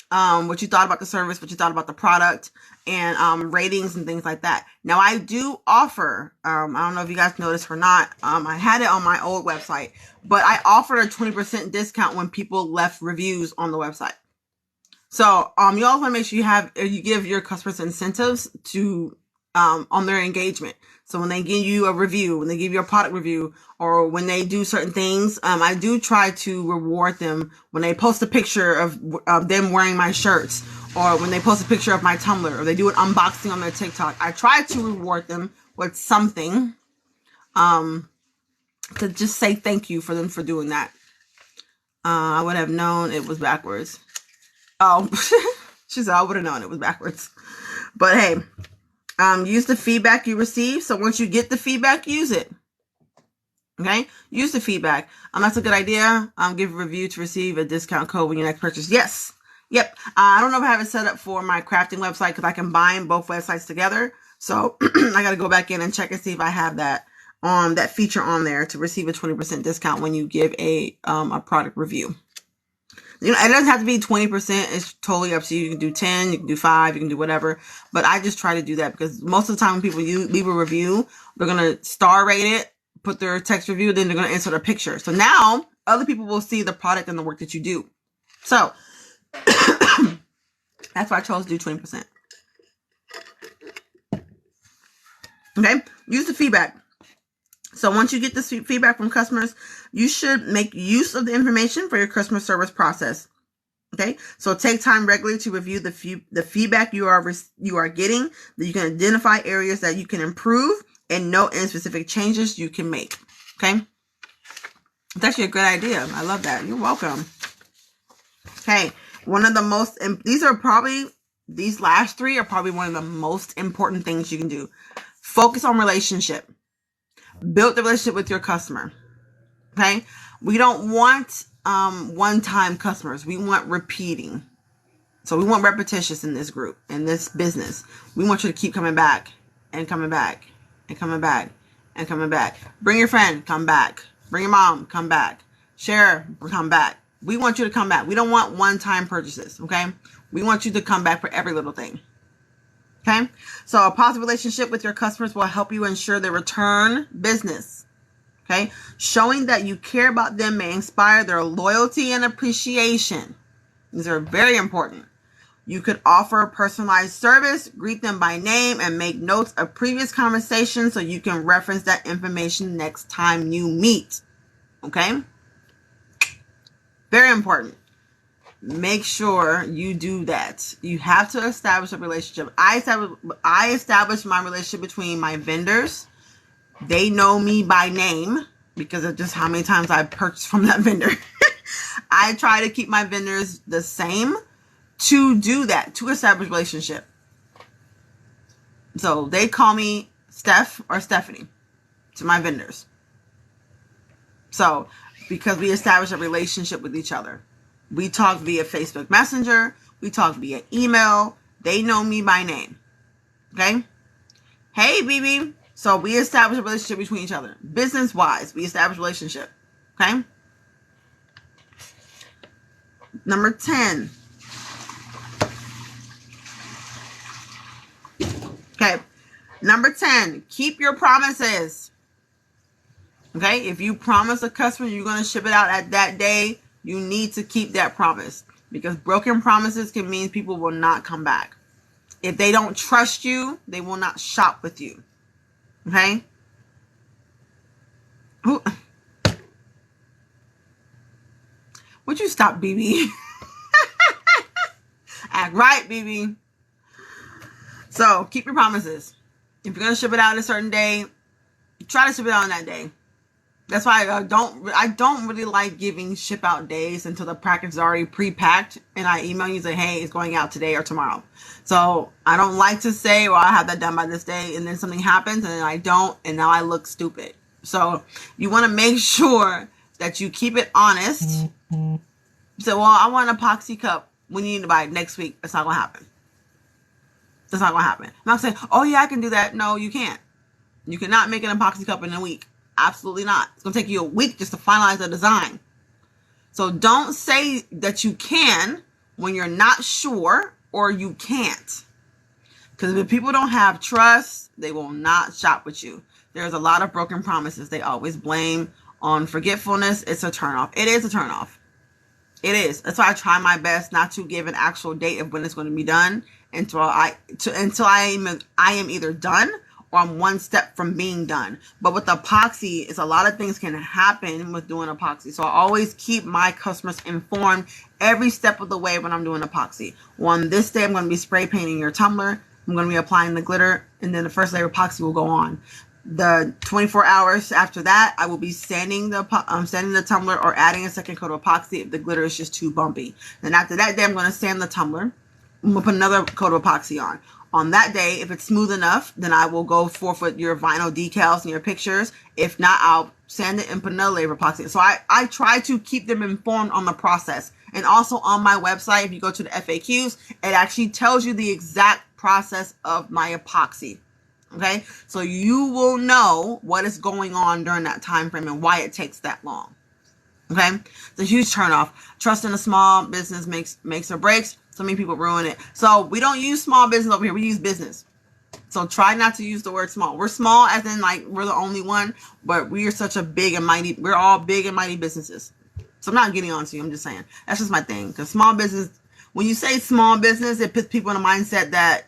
What you thought about the service, what you thought about the product, and ratings and things like that. Now, I do offer, I don't know if you guys noticed or not, I had it on my old website, but I offered a 20% discount when people left reviews on the website. So, you also want to make sure you give your customers incentives to, on their engagement. So when they give you a review, when they give you a product review, or when they do certain things, I do try to reward them when they post a picture of them wearing my shirts, or when they post a picture of my Tumblr, or they do an unboxing on their TikTok. I try to reward them with something, to just say thank you for them for doing that. I would have known it was backwards. Oh, she said I would have known it was backwards. But hey, use the feedback you receive. So once you get the feedback, use it. Okay, use the feedback. That's a good idea. Give a review to receive a discount code when your next purchase. Yes. Yep. I don't know if I have it set up for my crafting website because I combine both websites together. So I got to go back in and check and see if I have that feature on there to receive a 20% discount when you give a product review. You know, it doesn't have to be 20%. It's totally up to you. You can do 10, you can do 5, you can do whatever. But I just try to do that because most of the time when people leave a review, they're going to star rate it, put their text review, then they're going to insert a picture. So now other people will see the product and the work that you do. So that's why I chose to do 20%. Okay. Use the feedback. So once you get this feedback from customers, you should make use of the information for your customer service process. Okay, so take time regularly to review the feedback you are getting, that you can identify areas that you can improve and note any specific changes you can make. Okay, it's actually a good idea. I love that. You're welcome. Okay, these last 3 are probably one of the most important things you can do. Focus on relationship. Build the relationship with your customer. Okay, we don't want one-time customers. We want repeating. So we want repetitious in this group, in this business. We want you to keep coming back and coming back and coming back and coming back. Bring your friend, come back. Bring your mom, come back. Share, come back. We want you to come back. We don't want one-time purchases. Okay, we want you to come back for every little thing. Okay, so a positive relationship with your customers will help you ensure their return business. Okay, showing that you care about them may inspire their loyalty and appreciation. These are very important. You could offer personalized service, greet them by name, and make notes of previous conversations so you can reference that information next time you meet. Okay, very important. Make sure you do that. You have to establish a relationship. I established my relationship between my vendors. They know me by name because of just how many times I purchased from that vendor. I try to keep my vendors the same to do that, to establish a relationship. So they call me Steph or Stephanie to my vendors. So because we established a relationship with each other. We talk via Facebook Messenger. We talk via email. They know me by name. Okay? Hey, BB. So we establish a relationship between each other. Business-wise, we establish a relationship. Okay? Number 10. Okay. Number 10. Keep your promises. Okay? If you promise a customer you're going to ship it out at that day, you need to keep that promise, because broken promises can mean people will not come back. If they don't trust you, they will not shop with you. Okay? Ooh. Would you stop, BB? Act right, BB. So, keep your promises. If you're going to ship it out a certain day, try to ship it out on that day. That's why I don't really like giving ship out days until the package is already pre-packed and I email you and say, hey, it's going out today or tomorrow. So I don't like to say, well, I'll have that done by this day, and then something happens and then I don't, and now I look stupid. So you want to make sure that you keep it honest. So, well, I want an epoxy cup when you need to buy it next week. It's not going to happen. That's not going to happen. I'm not saying, oh yeah, I can do that. No, you can't. You cannot make an epoxy cup in a week. Absolutely not. It's going to take you a week just to finalize the design. So don't say that you can when you're not sure or you can't. Because if people don't have trust, they will not shop with you. There's a lot of broken promises. They always blame on forgetfulness. It's a turnoff. It is a turnoff. It is. That's why I try my best not to give an actual date of when it's going to be done until I am either done or I'm one step from being done. But with epoxy, it's a lot of things can happen with doing epoxy. So I always keep my customers informed every step of the way when I'm doing epoxy. Well, on this day, I'm going to be spray painting your tumbler. I'm going to be applying the glitter, and then the first layer of epoxy will go on. The 24 hours after that, I will be sanding the tumbler or adding a second coat of epoxy if the glitter is just too bumpy. Then after that day, I'm going to sand the tumbler. I'm going to put another coat of epoxy on. On that day, if it's smooth enough, then I will go forth with your vinyl decals and your pictures. If not, I'll sand it and put another layer of epoxy. So I try to keep them informed on the process. And also on my website, if you go to the FAQs, it actually tells you the exact process of my epoxy. Okay, so you will know what is going on during that time frame and why it takes that long. Okay, it's a huge turnoff. Trust in a small business makes or breaks. So many people ruin it. So we don't use small business over here. We use business. So try not to use the word small. We're small as in like we're the only one, but we are such a big and mighty. We're all big and mighty businesses. So I'm not getting on to you. I'm just saying that's just my thing. Because small business, when you say small business, it puts people in a mindset that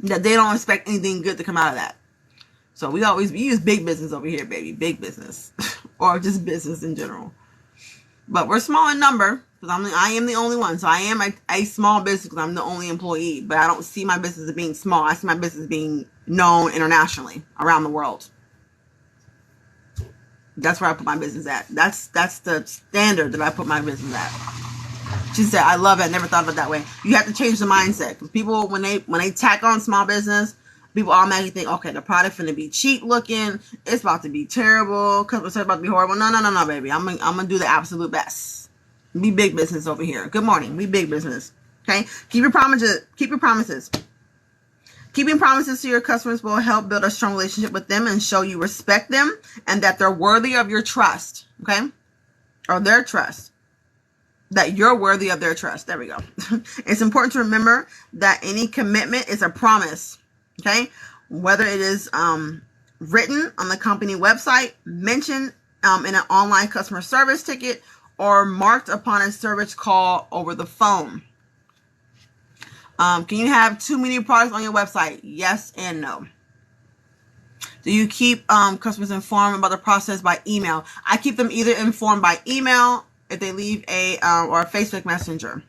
that they don't expect anything good to come out of that. So we use big business over here, baby. Big business. Or just business in general. But we're small in number because I am the only one. So I am a small business because I'm the only employee. But I don't see my business as being small. I see my business as being known internationally around the world. That's where I put my business at. That's the standard that I put my business at. She said, I love it. I never thought of it that way. You have to change the mindset. Because people, when they tack on small business, people automatically think, okay, the product's going to be cheap looking. It's about to be terrible. Customer service about to be horrible. No, baby. I'm going to do the absolute best. Be big business over here. Good morning. Be big business. Okay? Keep your promises. Keep your promises. Keeping promises to your customers will help build a strong relationship with them and show you respect them and that they're worthy of your trust. Okay? Or their trust. That you're worthy of their trust. There we go. It's important to remember that any commitment is a promise. Okay? Whether it is written on the company website, mentioned in an online customer service ticket, or marked upon a service call over the phone. Can you have too many products on your website? Yes and no. Do you keep customers informed about the process by email? I keep them either informed by email if they leave or a Facebook Messenger.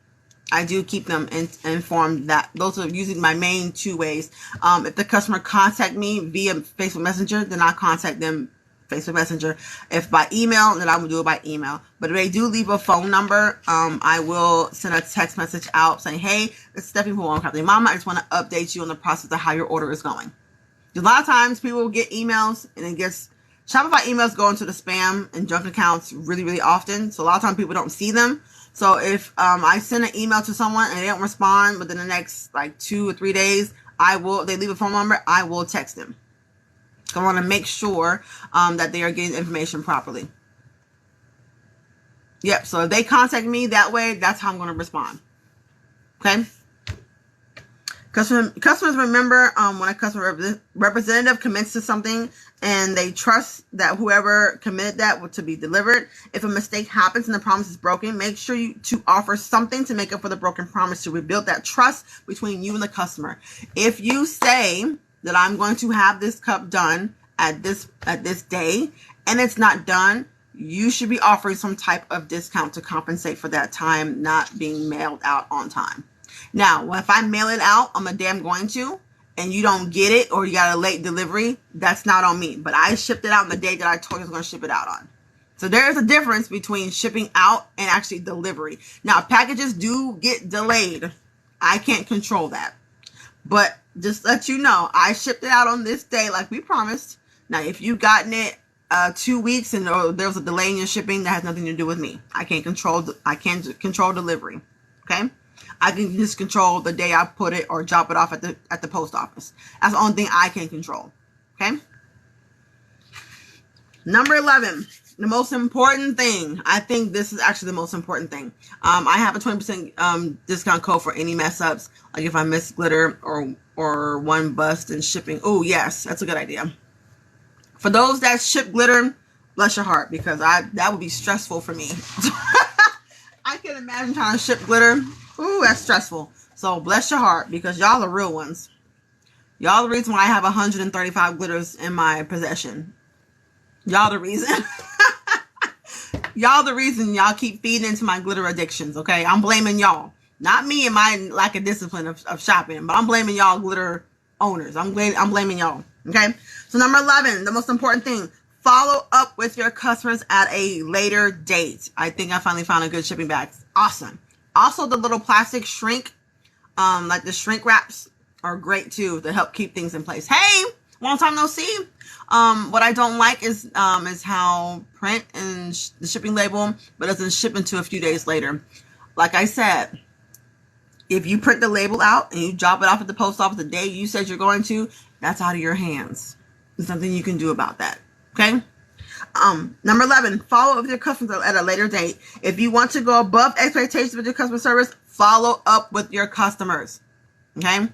I do keep them informed. That those are usually my main two ways. If the customer contact me via Facebook Messenger, then I contact them Facebook Messenger. If by email, then I will do it by email. But if they do leave a phone number, I will send a text message out saying, hey, this is Stephanie from One Crafty Mama. I just want to update you on the process of how your order is going. A lot of times people will get emails and it gets Shopify emails go into the spam and junk accounts really, really often. So a lot of times people don't see them. So if I send an email to someone and they don't respond within the next like 2 or 3 days, they leave a phone number, I will text them. I want to make sure that they are getting information properly. Yep. So if they contact me that way, that's how I'm going to respond. Okay. Customers remember when a customer representative commits to something and they trust that whoever committed that to be delivered. If a mistake happens and the promise is broken, make sure to offer something to make up for the broken promise to rebuild that trust between you and the customer. If you say that I'm going to have this cup done at this day and it's not done, you should be offering some type of discount to compensate for that time not being mailed out on time. Now, if I mail it out, I'm a damn going to, and you don't get it or you got a late delivery, that's not on me. But I shipped it out on the day that I told you I was going to ship it out on. So there's a difference between shipping out and actually delivery. Now, packages do get delayed. I can't control that. But just let you know, I shipped it out on this day like we promised. Now, if you've gotten it 2 weeks and there was a delay in your shipping, that has nothing to do with me. I can't control delivery. Okay, I can just control the day I put it or drop it off at the post office. That's the only thing I can control. Okay. Number 11, the most important thing. I think this is actually the most important thing. I have a 20% discount code for any mess ups, like if I miss glitter or one bust in shipping. Oh yes, that's a good idea. For those that ship glitter, bless your heart, because that would be stressful for me. I can imagine trying to ship glitter. Ooh, that's stressful. So bless your heart, because y'all are real ones. Y'all the reason why I have 135 glitters in my possession. Y'all the reason. Y'all the reason y'all keep feeding into my glitter addictions, okay? I'm blaming y'all. Not me and my lack of discipline of shopping, but I'm blaming y'all glitter owners. I'm blaming y'all, okay? So number 11, the most important thing, follow up with your customers at a later date. I think I finally found a good shipping bag. Awesome. Also, the little plastic shrink, like the shrink wraps are great too to help keep things in place. Hey, long time no see. What I don't like is how print and the shipping label, but doesn't ship until a few days later. Like I said, if you print the label out and you drop it off at the post office the day you said you're going to, that's out of your hands. There's nothing you can do about that. Okay. Number 11, follow up with your customers at a later date. If you want to go above expectations with your customer service, follow up with your customers. Okay.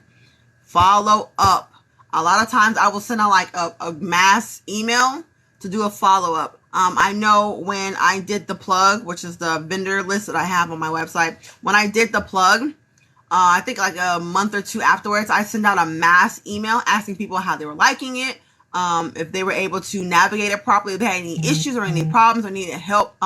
Follow up. A lot of times I will send out like a mass email to do a follow-up. I know when I did the plug, which is the vendor list that I have on my website, when I did the plug, I think like a month or two afterwards, I sent out a mass email asking people how they were liking it, if they were able to navigate it properly, if they had any issues or any problems or needed help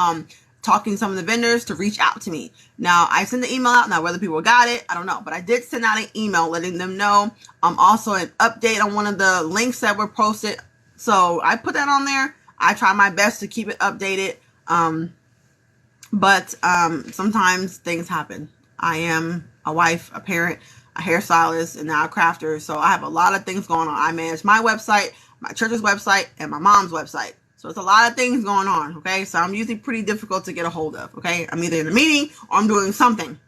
talking to some of the vendors to reach out to me. Now, I sent the email out. Now, whether people got it, I don't know. But I did send out an email letting them know. Also an update on one of the links that were posted. So I put that on there. I try my best to keep it updated. But sometimes things happen. I am a wife, a parent, a hairstylist, and now a crafter. So I have a lot of things going on. I manage my website, my church's website, and my mom's website. So it's a lot of things going on, okay? So I'm usually pretty difficult to get a hold of, okay? I'm either in a meeting or I'm doing something.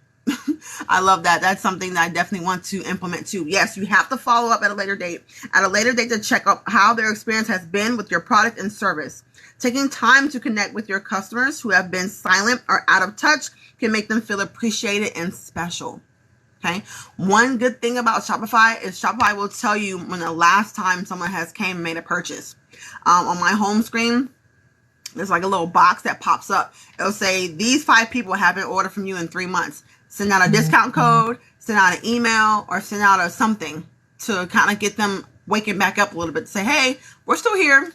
I love that. That's something that I definitely want to implement too. Yes, you have to follow up at a later date. At a later date to check up how their experience has been with your product and service. Taking time to connect with your customers who have been silent or out of touch can make them feel appreciated and special. Okay. One good thing about Shopify is Shopify will tell you when the last time someone has came and made a purchase. On my home screen, there's like a little box that pops up. It'll say these 5 people haven't ordered from you in 3 months. Send out a discount code, send out an email, or send out a something to kind of get them waking back up a little bit to say, hey, we're still here.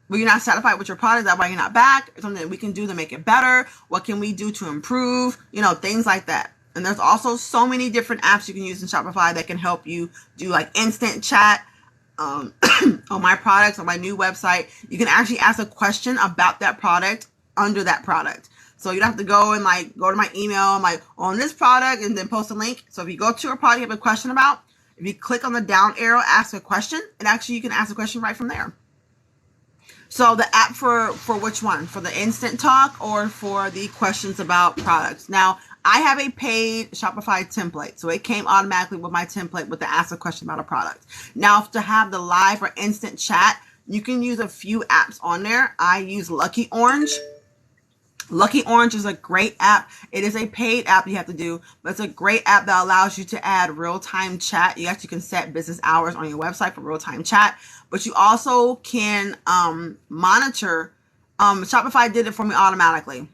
Well, you're not satisfied with your product. That's why you're not back. It's something that we can do to make it better. What can we do to improve? Things like that. And there's also so many different apps you can use in Shopify that can help you do like instant chat. On my products, on my new website, you can actually ask a question about that product under that product. So you don't have to go and go to my email, on this product, and then post a link. So if you go to a product you have a question about, if you click on the down arrow, ask a question, and actually you can ask a question right from there. So the app for which one? For the instant talk or for the questions about products? Now, I have a paid Shopify template. So it came automatically with my template with the ask a question about a product. Now, to have the live or instant chat, you can use a few apps on there. I use Lucky Orange. Lucky Orange is a great app. It is a paid app you have to do, but it's a great app that allows you to add real-time chat. You actually can set business hours on your website for real-time chat, but you also can monitor. Shopify did it for me automatically.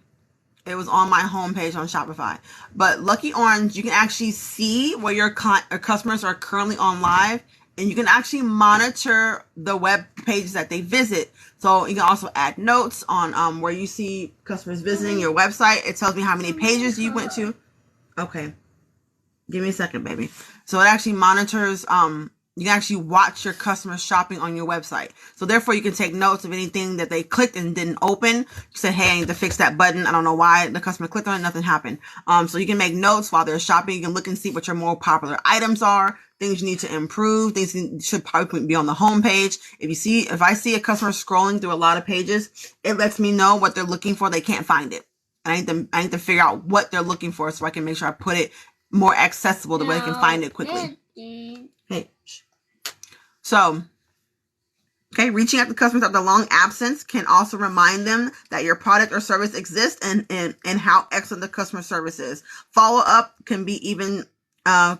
It was on my homepage on Shopify. But Lucky Orange, you can actually see where your customers are currently on live, and you can actually monitor the web pages that they visit. So you can also add notes on where you see customers visiting your website. It tells me how many pages you went to. Okay. Give me a second, baby. So it actually monitors You can actually watch your customers shopping on your website. So therefore you can take notes of anything that they clicked and didn't open. You say, hey, I need to fix that button. I don't know why the customer clicked on it. Nothing happened. So you can make notes while they're shopping. You can look and see what your more popular items are, things you need to improve, things you should probably be on the home page. If I see a customer scrolling through a lot of pages, it lets me know what they're looking for. They can't find it. And I need to figure out what they're looking for so I can make sure I put it more accessible the way they can find it quickly. Hey. So, okay, reaching out to customers after long absence can also remind them that your product or service exists and how excellent the customer service is. Follow up can be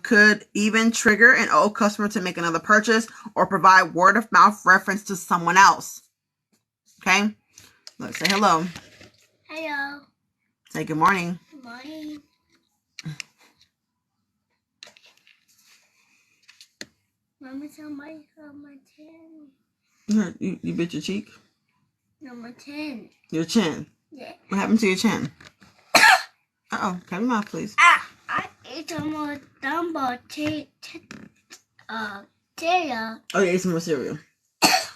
could even trigger an old customer to make another purchase or provide word of mouth reference to someone else. Okay, let's say hello. Hello. Say good morning. Good morning. Mama, somebody got my 10. You bit your cheek? Number 10. Your chin? Yeah. What happened to your chin? Uh-oh. Cover your mouth, please. I ate some more Dumbo cereal. Oh, you ate some more cereal.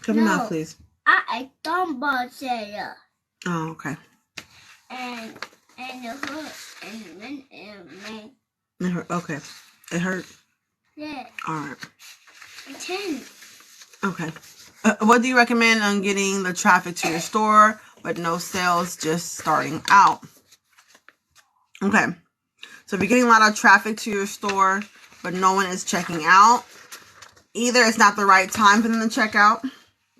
Cover your mouth, please. I ate Dumbo cereal. Oh, okay. And it hurt. And then It hurt. Okay. It hurt? Yeah. All right. 10. Okay. What do you recommend on getting the traffic to your store, but no sales just starting out? Okay. So if you're getting a lot of traffic to your store, but no one is checking out, either it's not the right time for them to check out.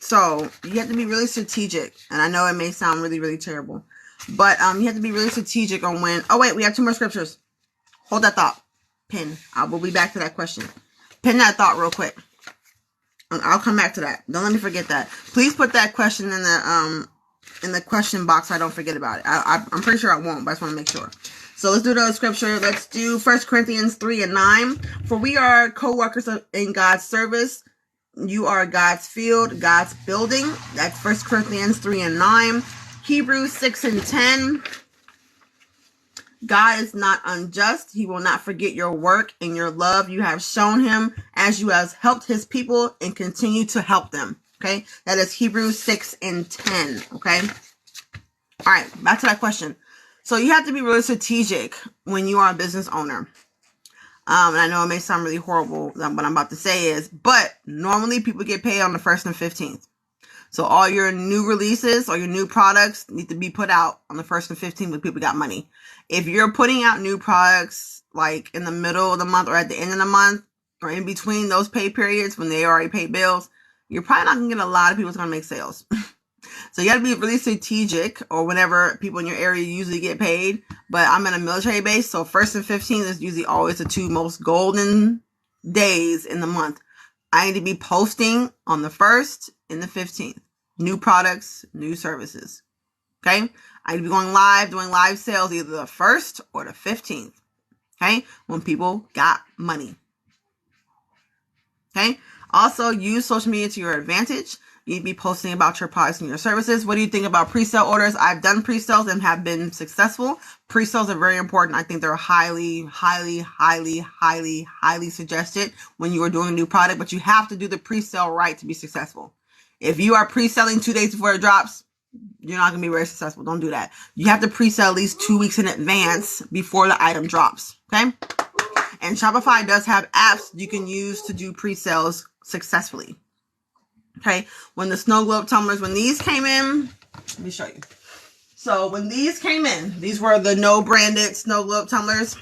So you have to be really strategic. And I know it may sound really, really terrible, but you have to be really strategic on when. Oh, wait, we have 2 more scriptures. Hold that thought. Pin. We'll be back to that question. Pin that thought real quick. I'll come back to that. Don't let me forget that. Please put that question in the question box so I don't forget about it. I'm pretty sure I won't, but I just want to make sure. So let's do the scripture. Let's do 1 Corinthians 3:9. For we are co-workers in God's service. You are God's field, God's building. That's 1 Corinthians 3:9. Hebrews 6:10. God is not unjust. He will not forget your work and your love you have shown him as you have helped his people and continue to help them. Okay. That is Hebrews 6:10. Okay. All right. Back to that question. So you have to be really strategic when you are a business owner. And I know it may sound really horrible what I'm about to say but normally people get paid on the 1st and 15th. So all your new releases or your new products need to be put out on the 1st and 15th when people got money. If you're putting out new products like in the middle of the month or at the end of the month or in between those pay periods when they already pay bills, you're probably not going to get a lot of people that's going to make sales. So you got to be really strategic or whenever people in your area usually get paid. But I'm in a military base, so 1st and 15th is usually always the 2 most golden days in the month. I need to be posting on the 1st and the 15th. New products, new services. Okay? I need to be going live, doing live sales either the 1st or the 15th. Okay? When people got money. Okay? Also, use social media to your advantage. You need to be posting about your products and your services. What do you think about pre-sale orders? I've done pre-sales and have been successful. Pre-sales are very important. I think they're highly, highly, highly, highly, highly suggested when you are doing a new product, but you have to do the pre-sale right to be successful. If you are pre-selling 2 days before it drops, you're not going to be very successful. Don't do that. You have to pre-sell at least 2 weeks in advance before the item drops. Okay? And Shopify does have apps you can use to do pre-sales successfully. Okay, when the snow globe tumblers, when these came in, let me show you. So when these came in, these were the no branded snow globe tumblers.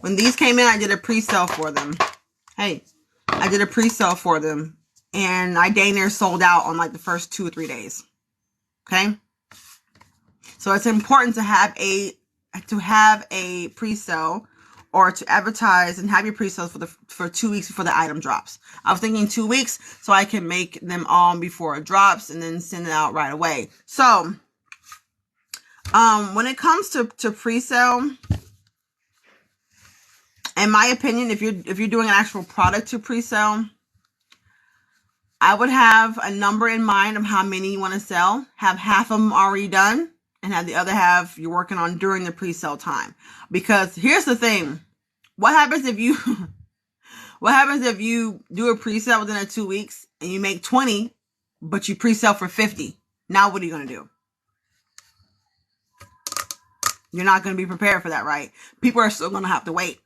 When these came in, I did a pre-sale for them. Hey, I did a pre-sale for them. And I dang near sold out on like the first 2 or 3 days. Okay. So it's important to have a pre-sale or to advertise and have your pre-sales for 2 weeks before the item drops. I was thinking 2 weeks so I can make them all before it drops and then send it out right away. So, when it comes to pre-sale, in my opinion, if you're doing an actual product to pre-sale, I would have a number in mind of how many you want to sell, have half of them already done, and have the other half you're working on during the pre-sale time. Because here's the thing. What happens if you What happens if you do a pre-sale within 2 weeks and you make 20, but you pre-sale for 50? Now what are you going to do? You're not going to be prepared for that, right? People are still going to have to wait.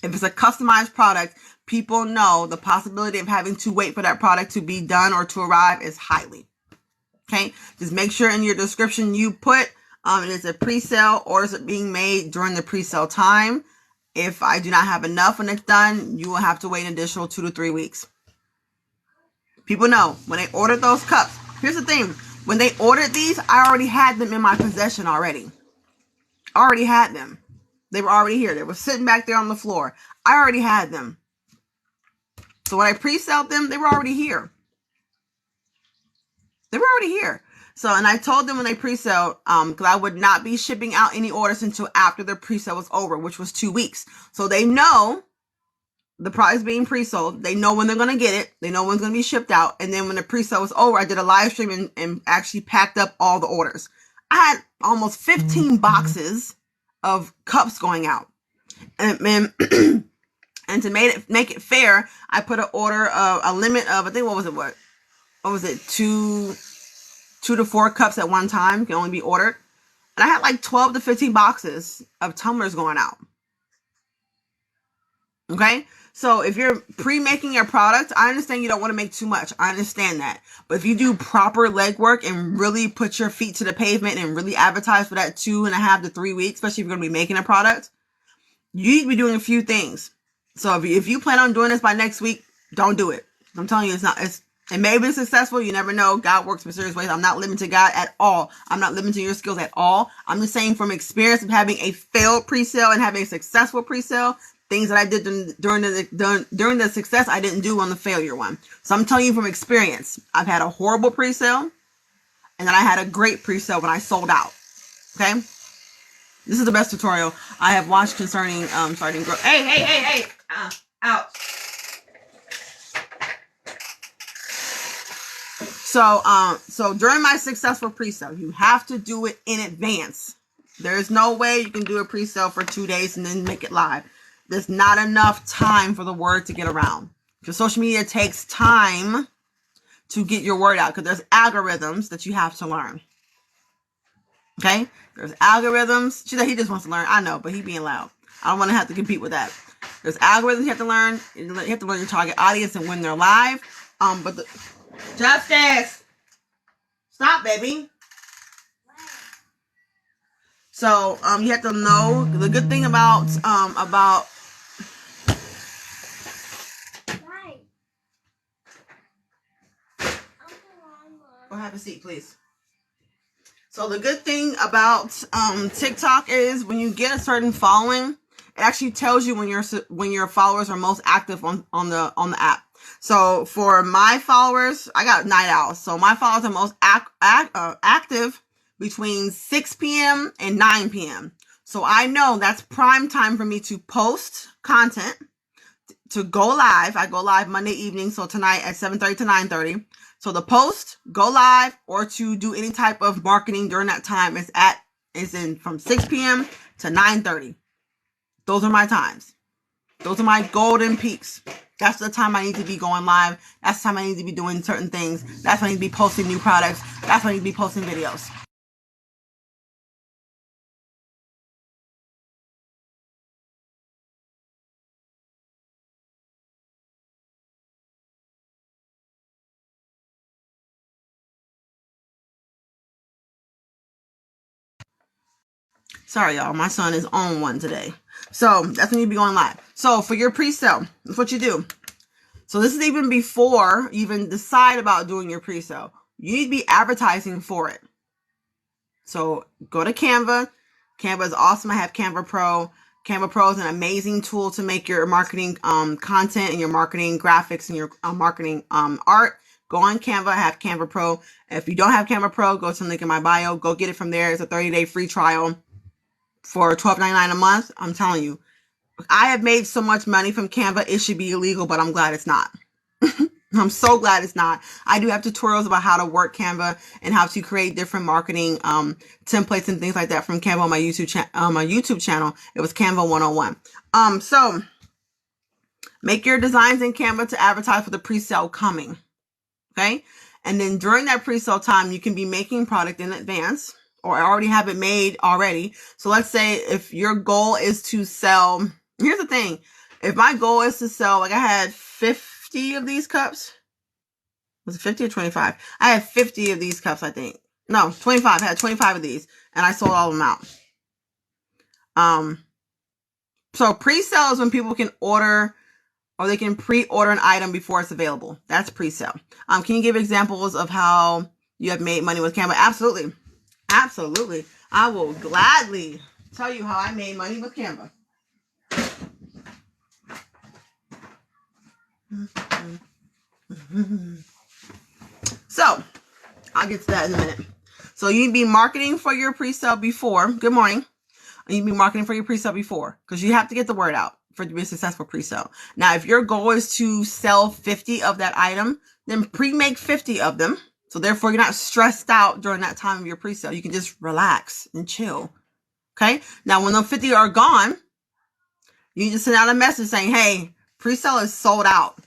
If it's a customized product, people know the possibility of having to wait for that product to be done or to arrive is highly. Okay? Just make sure in your description you put it is a pre-sale, or is it being made during the pre-sale time. If I do not have enough when it's done, you will have to wait an additional 2 to 3 weeks. People know when they ordered those cups. Here's the thing. When they ordered these, I already had them in my possession already. I already had them. They were already here. They were sitting back there on the floor. I already had them. So when I pre-sold them, they were already here. They were already here. So, and I told them when they pre-sale, because I would not be shipping out any orders until after the pre-sale was over, which was 2 weeks. So they know the product's being pre-sold. They know when they're going to get it. They know when it's going to be shipped out. And then when the pre-sale was over, I did a live stream and actually packed up all the orders. I had almost 15 boxes of cups going out. And and to make it fair, I put an order of a limit of, I think, what was it? 2 to 4 cups at one time can only be ordered. And I had like 12 to 15 boxes of tumblers going out. Okay? So if you're pre-making your product, I understand you don't want to make too much. I understand that. But if you do proper legwork and really put your feet to the pavement and really advertise for that 2.5 to 3 weeks, especially if you're going to be making a product, you need to be doing a few things. So if you plan on doing this by next week, don't do it. I'm telling you, it may be successful. You never know. God works in mysterious ways. I'm not limiting God at all. I'm not limiting your skills at all. I'm just saying from experience of having a failed pre-sale and having a successful pre-sale, things that I did during the success I didn't do on the failure one. So I'm telling you from experience. I've had a horrible pre-sale, and then I had a great pre-sale when I sold out. Okay? This is the best tutorial I have watched concerning starting growth. Hey! Out. So during my successful pre-sale, you have to do it in advance. There's no way you can do a pre-sale for 2 days and then make it live. There's not enough time for the word to get around. Because social media takes time to get your word out, because there's algorithms that you have to learn. Okay? There's algorithms. He just wants to learn. I know, but he being loud. I don't want to have to compete with that. There's algorithms you have to learn. You have to learn your target audience and when they're live. Justice! Stop, baby. So, you have to know the good thing about Go have a seat, please. So the good thing about TikTok is when you get a certain following, it actually tells you when your followers are most active on the app. So for my followers, I got night owls. So my followers are most active between 6 p.m. and 9 p.m. So I know that's prime time for me to post content, to go live. I go live Monday evening, so tonight at 7:30 to 9:30. So the post, go live, or to do any type of marketing during that time is in from 6 p.m. to 9:30. Those are my times. Those are my golden peaks. That's the time I need to be going live. That's the time I need to be doing certain things. That's when I need to be posting new products. That's when I need to be posting videos. Sorry, y'all. My son is on one today. So that's when you be going live. So for your pre-sale, that's what you do. So this is even before you even decide about doing your pre-sale. You need to be advertising for it. So go to Canva. Canva is awesome. I have Canva Pro. Canva Pro is an amazing tool to make your marketing content and your marketing graphics and your marketing art. Go on Canva. I have Canva Pro. If you don't have Canva Pro, go to the link in my bio. Go get it from there. It's a 30-day free trial for $12.99 a month. I'm telling you, I have made so much money from Canva, it should be illegal, but I'm glad it's not. I'm so glad it's not. I do have tutorials about how to work Canva and how to create different marketing templates and things like that from Canva on my YouTube channel. It was Canva 101. So Make your designs in Canva to advertise for the pre-sale coming. Okay. And then during that pre-sale time, you can be making product in advance or already have it made already. So let's say if your goal is to sell, here's the thing. If my goal is to sell, like I had 50 of these cups. Was it 50 or 25? I had 50 of these cups, I think. No, 25. I had 25 of these and I sold all of them out. So pre-sale is when people can order or they can pre-order an item before it's available. That's pre-sale. Can you give examples of how you have made money with Canva? Absolutely. Absolutely. I will gladly tell you how I made money with Canva. So, I'll get to that in a minute. So, you'd be marketing for your pre-sale before. Good morning. You'd be marketing for your pre-sale before because you have to get the word out for to be a successful pre-sale. Now, if your goal is to sell 50 of that item, then pre-make 50 of them. So therefore, you're not stressed out during that time of your pre-sale. You can just relax and chill. Okay. Now, when those 50 are gone, you just send out a message saying, hey, pre-sale is sold out.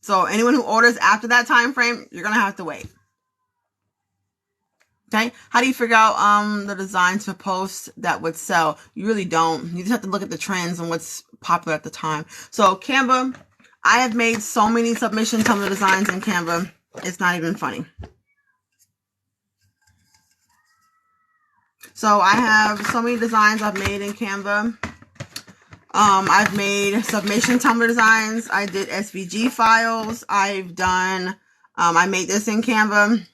So anyone who orders after that time frame, you're going to have to wait. Okay. How do you figure out the design to post that would sell? You really don't. You just have to look at the trends and what's popular at the time. So Canva, I have made so many submission Tumblr designs in Canva. It's not even funny. So I have so many designs I've made in Canva. I've made submission Tumblr designs. I did SVG files. I've done, I made this in Canva.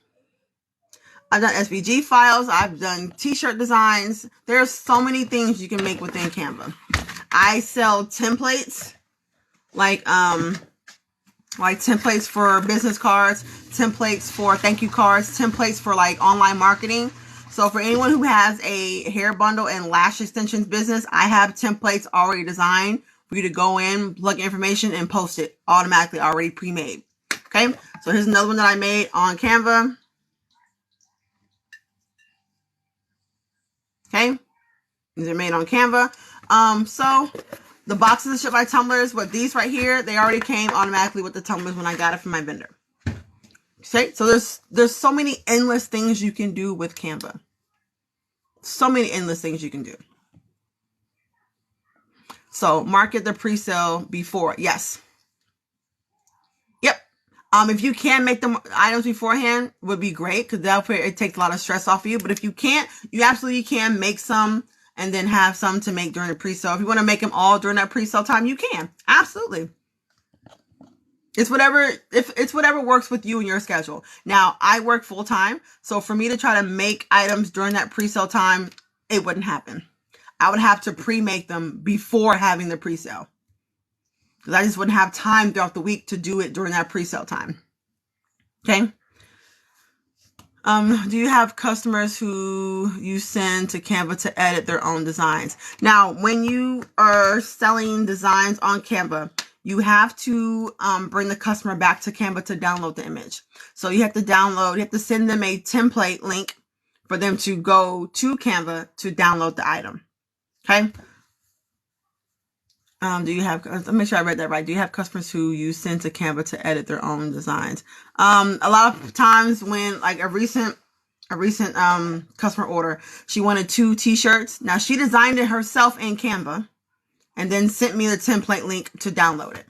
I've done SVG files. I've done t-shirt designs. There's so many things you can make within Canva. I sell templates, like templates for business cards, templates for thank you cards, templates for like online marketing. So for anyone who has a hair bundle and lash extensions business, I have templates already designed for you to go in, plug information, and post it automatically, already pre-made. Okay, so here's another one that I made on Canva. Okay, these are made on Canva. So the boxes shipped by Tumblrs, but these right here, they already came automatically with the Tumblrs when I got it from my vendor. Okay, so there's so many endless things you can do with Canva. So many endless things you can do. So market the pre-sale before. Yes. Yep. If you can make the items beforehand, would be great because it takes a lot of stress off of you. But if you can't, you absolutely can make some and then have some to make during the pre-sale. If you want to make them all during that pre-sale time, you can. Absolutely. It's whatever works with you and your schedule. Now, I work full time. So for me to try to make items during that pre-sale time, it wouldn't happen. I would have to pre-make them before having the pre-sale. Because I just wouldn't have time throughout the week to do it during that pre-sale time. Okay. Do you have customers who you send to Canva to edit their own designs? Now, when you are selling designs on Canva, you have to bring the customer back to Canva to download the image. So you have to send them a template link for them to go to Canva to download the item. Okay. Let me make sure I read that right. Do you have customers who you send to Canva to edit their own designs? A lot of times when like a recent customer order, she wanted 2 t-shirts. Now she designed it herself in Canva and then sent me the template link to download it.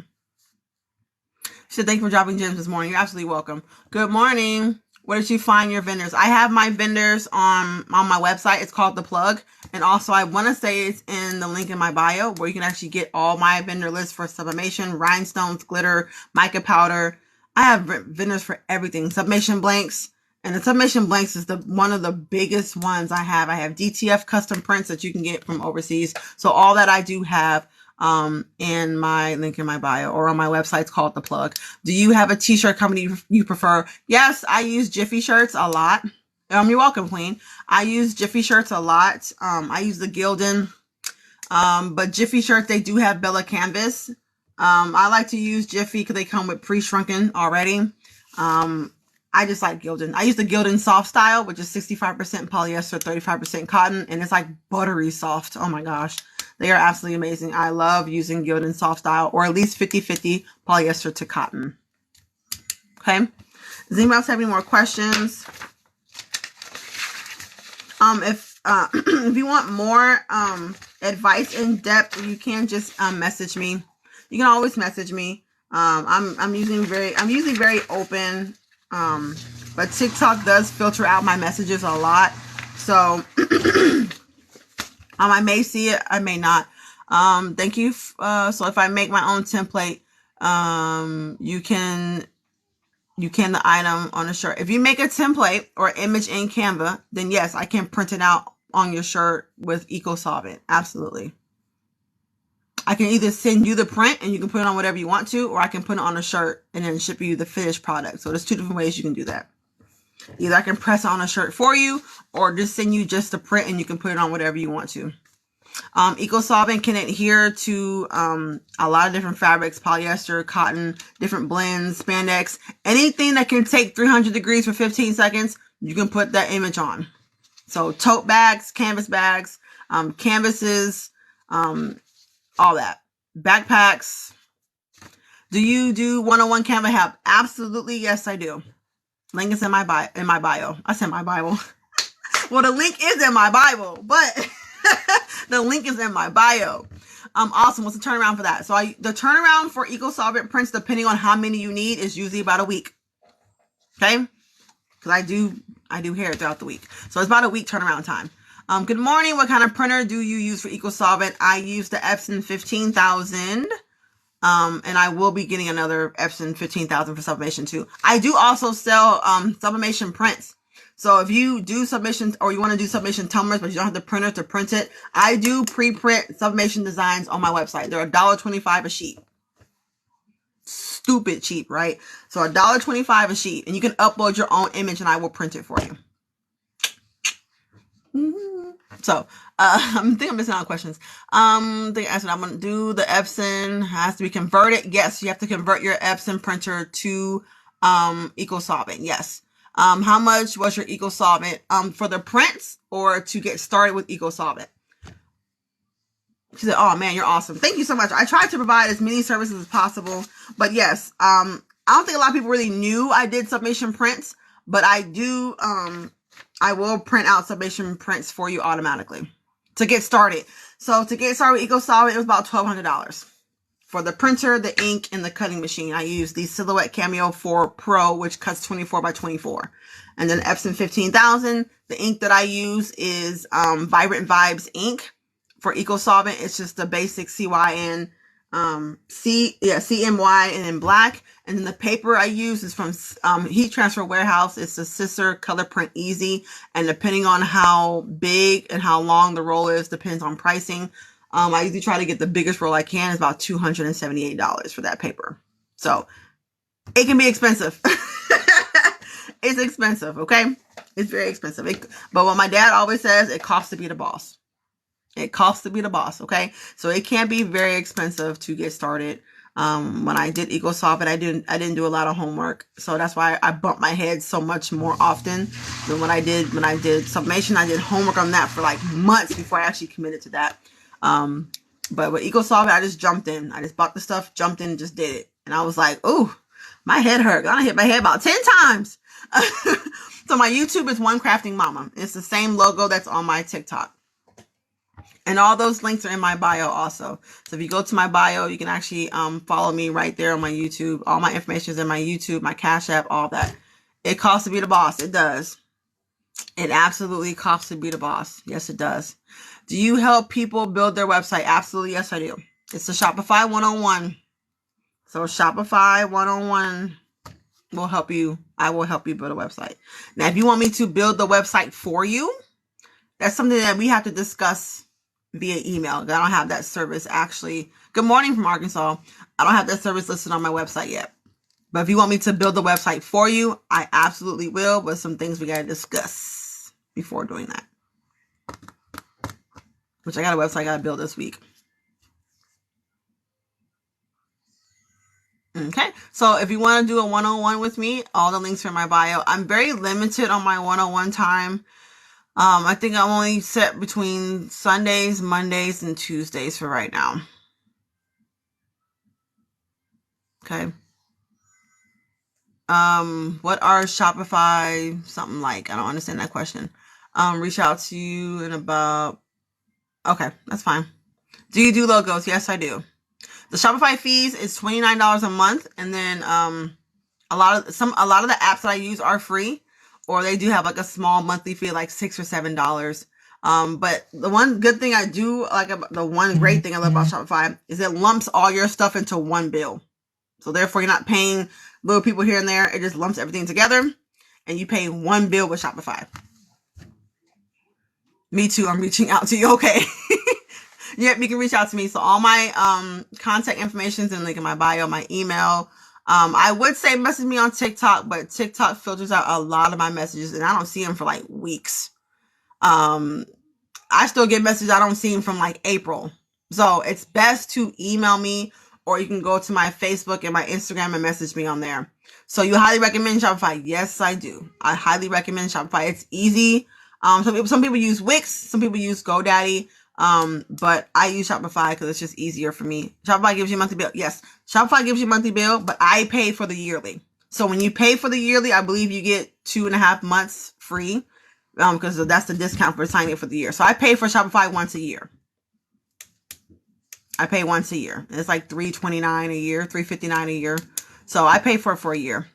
She said, thank you for dropping gems this morning. You're absolutely welcome. Good morning. Where did you find your vendors? I have my vendors on my website. It's called The Plug. And also I want to say it's in the link in my bio where you can actually get all my vendor lists for sublimation, rhinestones, glitter, mica powder. I have vendors for everything. Sublimation blanks. And the sublimation blanks is one of the biggest ones I have. I have DTF custom prints that you can get from overseas. So all that I do have in my link in my bio or on my website. It's called The Plug. Do you have a t-shirt company you prefer? Yes, I use Jiffy shirts a lot. You're welcome, Queen. I use Jiffy shirts a lot. I use the Gildan. But Jiffy shirts, they do have Bella Canvas. I like to use Jiffy because they come with pre-shrunken already. I just like Gildan. I use the Gildan Soft Style, which is 65% polyester, 35% cotton, and it's like buttery soft. Oh my gosh. They are absolutely amazing. I love using Gildan Soft Style, or at least 50/50 polyester to cotton. Okay. Does anybody else have any more questions? If you want more advice in depth, you can just message me. You can always message me. I'm usually very open. But TikTok does filter out my messages a lot. So I may see it, I may not. Thank you. So if I make my own template, you can the item on a shirt. If you make a template or image in Canva, then yes, I can print it out on your shirt with EcoSolvent. Absolutely. I can either send you the print and you can put it on whatever you want to, or I can put it on a shirt and then ship you the finished product. So there's 2 different ways you can do that. Either I can press it on a shirt for you, or just send you just the print and you can put it on whatever you want to. EcoSolvent can adhere to a lot of different fabrics, polyester, cotton, different blends, spandex, anything that can take 300 degrees for 15 seconds, you can put that image on. So tote bags, canvas bags, canvases, all that. Backpacks. Do you do one-on-one Canva help? Absolutely, yes, I do. Link is in my bio. I said my Bible. Well, the link is in my Bible, but the link is in my bio. Awesome. What's the turnaround for that? So the turnaround for EcoSolvent prints, depending on how many you need, is usually about a week. Okay? Because I do hair throughout the week. So it's about a week turnaround time. Good morning. What kind of printer do you use for EcoSolvent? I use the Epson 15000. And I will be getting another Epson 15000 for sublimation too. I do also sell sublimation prints. So if you do submissions, or you want to do submission tumblers, but you don't have the printer to print it, I do pre-print sublimation designs on my website. They're $1.25 a sheet. Stupid cheap, right? So $1.25 a sheet, and you can upload your own image and I will print it for you. So, I think I'm missing out on questions. I think I said I'm going to do the Epson. Has to be converted. Yes, you have to convert your Epson printer to EcoSolvent. Yes. How much was your EcoSolvent for the prints or to get started with EcoSolvent? She said, oh man, you're awesome. Thank you so much. I try to provide as many services as possible. But yes, I don't think a lot of people really knew I did submission prints, but I do, I will print out submission prints for you automatically to get started. So to get started with EcoSolvent, it was about $1,200 for the printer, the ink, and the cutting machine. I use the Silhouette Cameo 4 Pro, which cuts 24 by 24. And then Epson 15000. The ink that I use is Vibrant Vibes ink for EcoSolvent. It's just the basic CYN, CMY, and in black. And then the paper I use is from Heat Transfer Warehouse. It's the Sister Color Print Easy. And depending on how big and how long the roll is, depends on pricing. I usually try to get the biggest roll I can. It's about $278 for that paper. So it can be expensive. It's expensive, okay? It's very expensive. But what my dad always says, it costs to be the boss. It costs to be the boss, okay? So it can be very expensive to get started. When I did EcoSolvent, I didn't do a lot of homework. So that's why I bumped my head so much more often than when I did sublimation. I did homework on that for like months before I actually committed to that. But with EcoSolvent, I just jumped in. I just bought the stuff, jumped in, just did it. And I was like, oh, my head hurt. I hit my head about 10 times. So my YouTube is One Crafting Mama. It's the same logo that's on my TikTok. And all those links are in my bio also. So if you go to my bio, you can actually follow me right there on my YouTube. All my information is in my YouTube, my Cash App, all that. It costs to be the boss. It does. It absolutely costs to be the boss. Yes, it does. Do you help people build their website? Absolutely, yes, I do. It's the Shopify 101. So Shopify 101 will help you. I will help you build a website. Now, if you want me to build the website for you, that's something that we have to discuss via email. I don't have that service actually. Good morning from Arkansas. I don't have that service listed on my website yet. But if you want me to build the website for you, I absolutely will. But some things we got to discuss before doing that. Which I got a website I got to build this week. Okay. So if you want to do a one-on-one with me, all the links are in my bio. I'm very limited on my one-on-one time. I think I'm only set between Sundays, Mondays, and Tuesdays for right now. Okay. What are Shopify something like? I don't understand that question. Reach out to you in about, okay, that's fine. Do you do logos? Yes, I do. The Shopify fees is $29 a month, and then a lot of the apps that I use are free, or they do have like a small monthly fee, like $6 or $7. But the one good thing I do like about the one great thing I love about Shopify is it lumps all your stuff into one bill. So therefore, you're not paying little people here and there. It just lumps everything together, and you pay one bill with Shopify. Me too. I'm reaching out to you. Okay. Yeah, you can reach out to me. So all my contact information is in link in my bio, my email. I would say message me on TikTok, but TikTok filters out a lot of my messages, and I don't see them for like weeks. I still get messages I don't see them from like April. So it's best to email me, or you can go to my Facebook and my Instagram and message me on there. So you highly recommend Shopify? Yes, I do. I highly recommend Shopify. It's easy. Some people use Wix, some people use GoDaddy. But I use Shopify because it's just easier for me. Shopify gives you a monthly bill. Yes, Shopify gives you a monthly bill, but I pay for the yearly. So when you pay for the yearly, I believe you get 2.5 months free. Because that's the discount for signing it for the year. So I pay for Shopify once a year. I pay once a year. It's like $329 a year, $359 a year. So I pay for it for a year.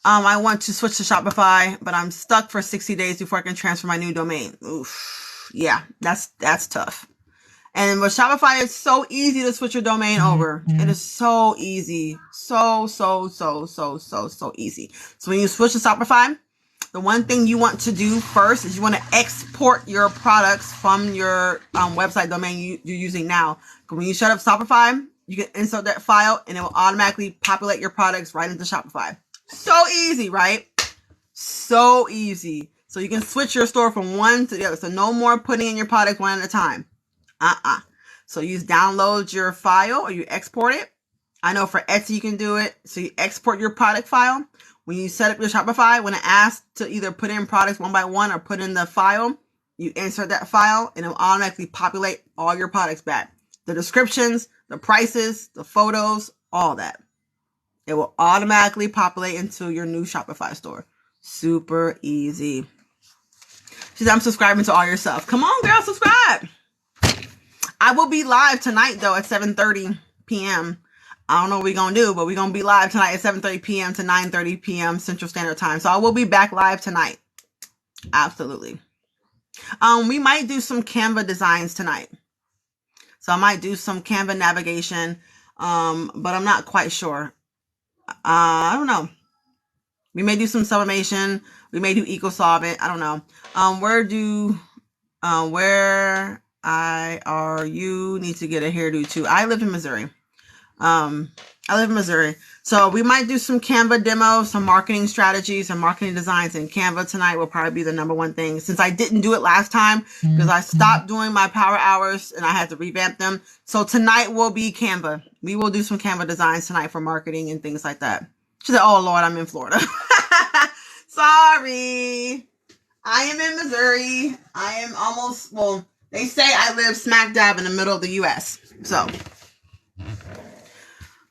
I want to switch to Shopify, but I'm stuck for 60 days before I can transfer my new domain. Oof. Yeah, that's tough. And with Shopify, it's so easy to switch your domain over. It is so easy. So easy. So when you switch to Shopify, the one thing you want to do first is you want to export your products from your website domain you're using now. When you shut up Shopify, you can insert that file and it will automatically populate your products right into Shopify. So easy, right? So easy. So you can switch your store from one to the other. So no more putting in your products one at a time. So you download your file or you export it. I know for Etsy you can do it. So you export your product file. When you set up your Shopify, when it asks to either put in products one by one or put in the file, you insert that file and it will automatically populate all your products back. The descriptions, the prices, the photos, all that. It will automatically populate into your new Shopify store. Super easy. She said, I'm subscribing to all your stuff. Come on, girl, subscribe. I will be live tonight, though, at 7:30 p.m. I don't know what we're going to do, but we're going to be live tonight at 7:30 p.m. to 9:30 p.m. Central Standard Time. So I will be back live tonight. Absolutely. We might do some Canva designs tonight. So I might do some Canva navigation, but I'm not quite sure. I don't know. We may do some sublimation. We may do eco-solvent. I don't know. Where are you? Need to get a hairdo too. I live in Missouri. So we might do some Canva demos, some marketing strategies, some marketing designs in Canva tonight will probably be the number one thing. Since I didn't do it last time because I stopped doing my power hours and I had to revamp them. So tonight will be Canva. We will do some Canva designs tonight for marketing and things like that. She said, oh Lord, I'm in Florida. Sorry. I am in Missouri. I am almost, well, they say I live smack dab in the middle of the U.S. So,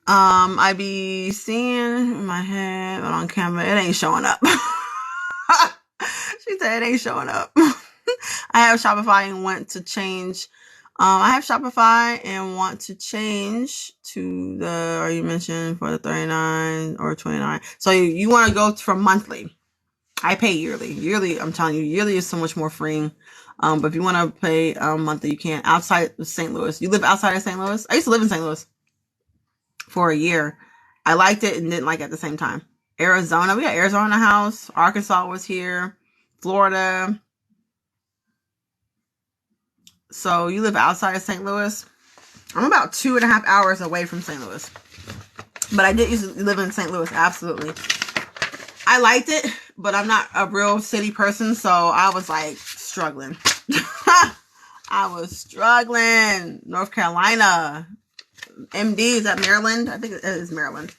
I be seeing in my head, but on camera, it ain't showing up. She said it ain't showing up. I have Shopify and want to change. I have Shopify and want to change to the, or you mentioned for the 39 or 29. So you want to go for monthly. I pay yearly. Yearly, I'm telling you, yearly is so much more freeing. But if you want to pay monthly, you can. Outside of St. Louis. You live outside of St. Louis? I used to live in St. Louis for a year. I liked it and didn't like it at the same time. Arizona. We got Arizona in the house. Arkansas was here. Florida. So you live outside of St. Louis? I'm about 2.5 hours away from St. Louis. But I did used to live in St. Louis. Absolutely. I liked it, but I'm not a real city person, so I was like struggling. I was struggling. North Carolina. MD, is that Maryland? I think it is Maryland.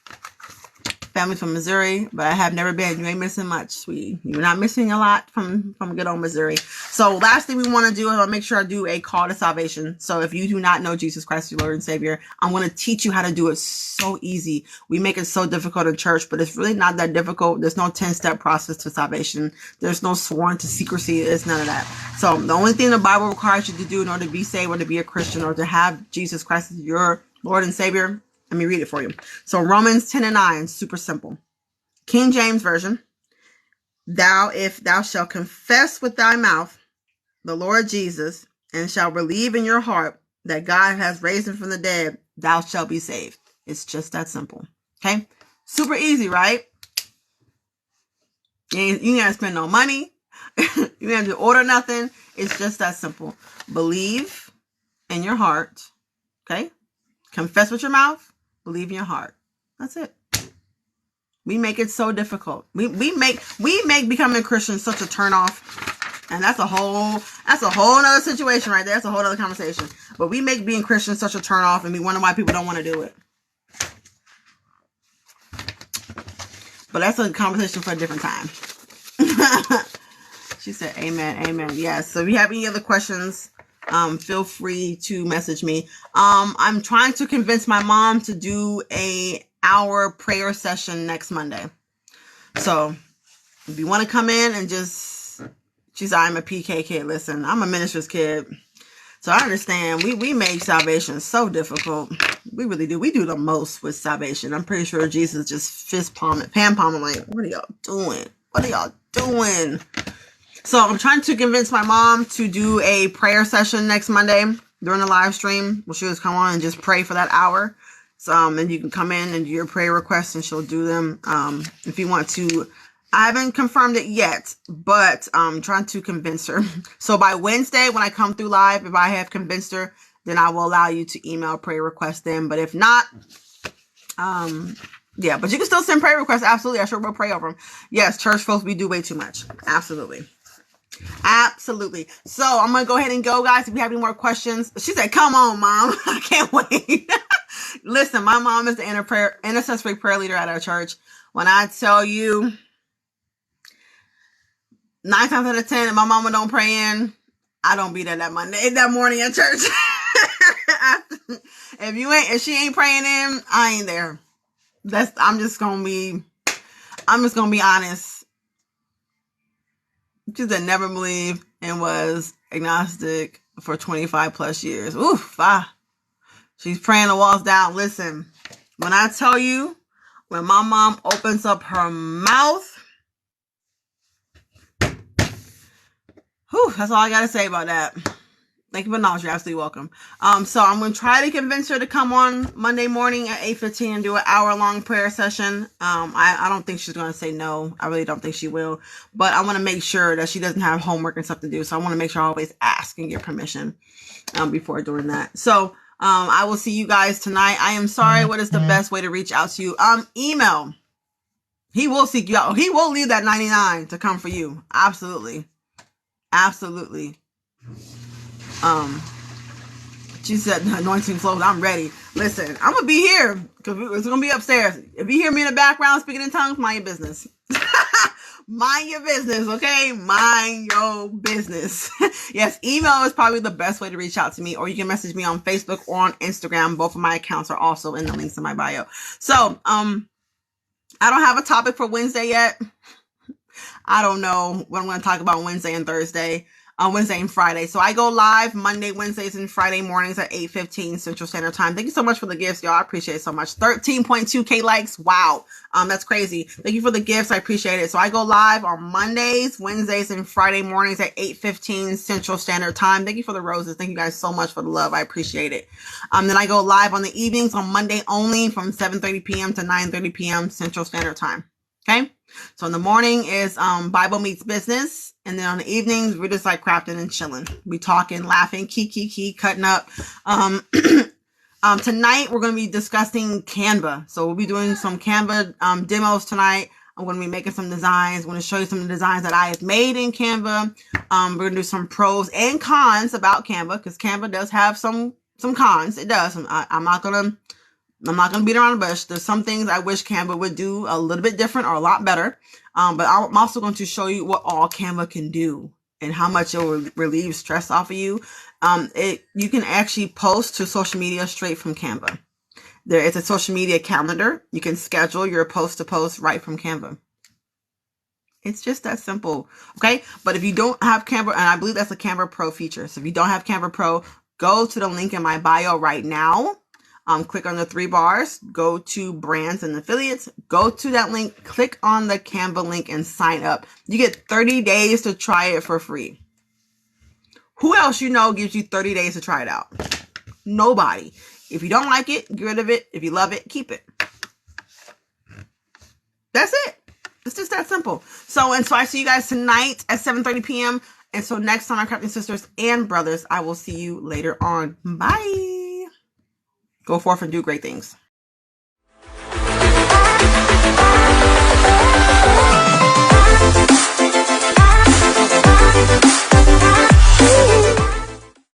family's from Missouri, but I have never been. You ain't missing much, sweetie. You're not missing a lot from good old Missouri. So last thing we want to do is I'll make sure I do a call to salvation. So if you do not know Jesus Christ, your Lord and Savior, I'm going to teach you how to do it so easy. We make it so difficult in church, but it's really not that difficult. There's no 10-step process to salvation. There's no sworn to secrecy. It's none of that. So the only thing the Bible requires you to do in order to be saved or to be a Christian or to have Jesus Christ as your Lord and Savior, let me read it for you. So Romans 10:9, super simple. King James Version. If thou shalt confess with thy mouth the Lord Jesus, and shalt believe in your heart that God has raised him from the dead, thou shalt be saved. It's just that simple. Okay? Super easy, right? You ain't gotta spend no money. You ain't have to order nothing. It's just that simple. Believe in your heart. Okay? Confess with your mouth. Believe in your heart. That's it. We make it so difficult. We make becoming a Christian such a turnoff, and that's a whole other situation right there. That's a whole other conversation. But we make being Christian such a turnoff, and we wonder why people don't want to do it. But that's a conversation for a different time. She said, "Amen, amen." Yes. So if you have any other questions, feel free to message me. I'm trying to convince my mom to do a hour prayer session next Monday. So if you want to come in and she's I'm a PK kid. Listen, I'm a minister's kid. So I understand we make salvation so difficult. We really do. We do the most with salvation. I'm pretty sure Jesus just palm palming like, what are y'all doing? What are y'all doing? So I'm trying to convince my mom to do a prayer session next Monday during the live stream. She'll just come on and just pray for that hour. So, and you can come in and do your prayer requests and she'll do them. If you want to, I haven't confirmed it yet, but I'm trying to convince her. So by Wednesday, when I come through live, if I have convinced her, then I will allow you to email prayer requests then. But if not, yeah, but you can still send prayer requests. Absolutely. I sure will pray over them. Yes, church folks, we do way too much. Absolutely. Absolutely. So I'm going to go ahead and go, guys. If you have any more questions, she said, come on, Mom. I can't wait. Listen, my mom is the intercessory prayer leader at our church. When I tell you 9 times out of 10, if my mama don't pray in, I don't be there that morning at church. If she ain't praying in, I ain't there. I'm just gonna be honest. She said never believed and was agnostic for 25 plus years. Oof, she's praying the walls down. Listen, when I tell you, when my mom opens up her mouth, that's all I gotta say about that. Thank you for knowledge. You're absolutely welcome. So I'm going to try to convince her to come on Monday morning at 8:15 and do an hour-long prayer session. I don't think she's going to say no. I really don't think she will. But I want to make sure that she doesn't have homework and stuff to do. So I want to make sure I always ask and get permission before doing that. So I will see you guys tonight. I am sorry. What is the best way to reach out to you? Email. He will seek you out. He will leave that 99 to come for you. Absolutely. Absolutely. She said, the anointing flows. I'm ready. Listen, I'm going to be here because it's going to be upstairs. If you hear me in the background speaking in tongues, mind your business. Mind your business, okay? Mind your business. Yes, email is probably the best way to reach out to me, or you can message me on Facebook or on Instagram. Both of my accounts are also in the links in my bio. So, I don't have a topic for Wednesday yet. I don't know what I'm going to talk about Wednesday and Thursday. Wednesday and Friday. So I go live Monday, Wednesdays, and Friday mornings at 8:15 Central Standard Time. Thank you so much for the gifts, y'all. I appreciate it so much. 13.2K likes. Wow. That's crazy. Thank you for the gifts. I appreciate it. So I go live on Mondays, Wednesdays, and Friday mornings at 8:15 Central Standard Time. Thank you for the roses. Thank you guys so much for the love. I appreciate it. Then I go live on the evenings on Monday only from 7:30 p.m. to 9:30 p.m. Central Standard Time. Okay. So in the morning is Bible Meets Business. And then on the evenings, we're just like crafting and chilling. We talking, laughing, key, cutting up. Tonight, we're going to be discussing Canva. So we'll be doing some Canva demos tonight. I'm going to be making some designs. I'm going to show you some of the designs that I have made in Canva. We're going to do some pros and cons about Canva because Canva does have some cons. It does. I'm not going to I'm not going to beat around the bush. There's some things I wish Canva would do a little bit different or a lot better. But I'm also going to show you what all Canva can do and how much it will relieve stress off of you. You can actually post to social media straight from Canva. There is a social media calendar. You can schedule your post to post right from Canva. It's just that simple. Okay. But if you don't have Canva, and I believe that's a Canva Pro feature. So if you don't have Canva Pro, go to the link in my bio right now. Click on the 3 bars, go to brands and affiliates, go to that link, click on the Canva link and sign up. You get 30 days to try it for free. Who else you know gives you 30 days to try it out? Nobody. If you don't like it, get rid of it. If you love it, keep it. That's it. It's just that simple. So I see you guys tonight at 7:30 p.m. And so next time, our crafting sisters and brothers, I will see you later on. Bye. Go forth and do great things.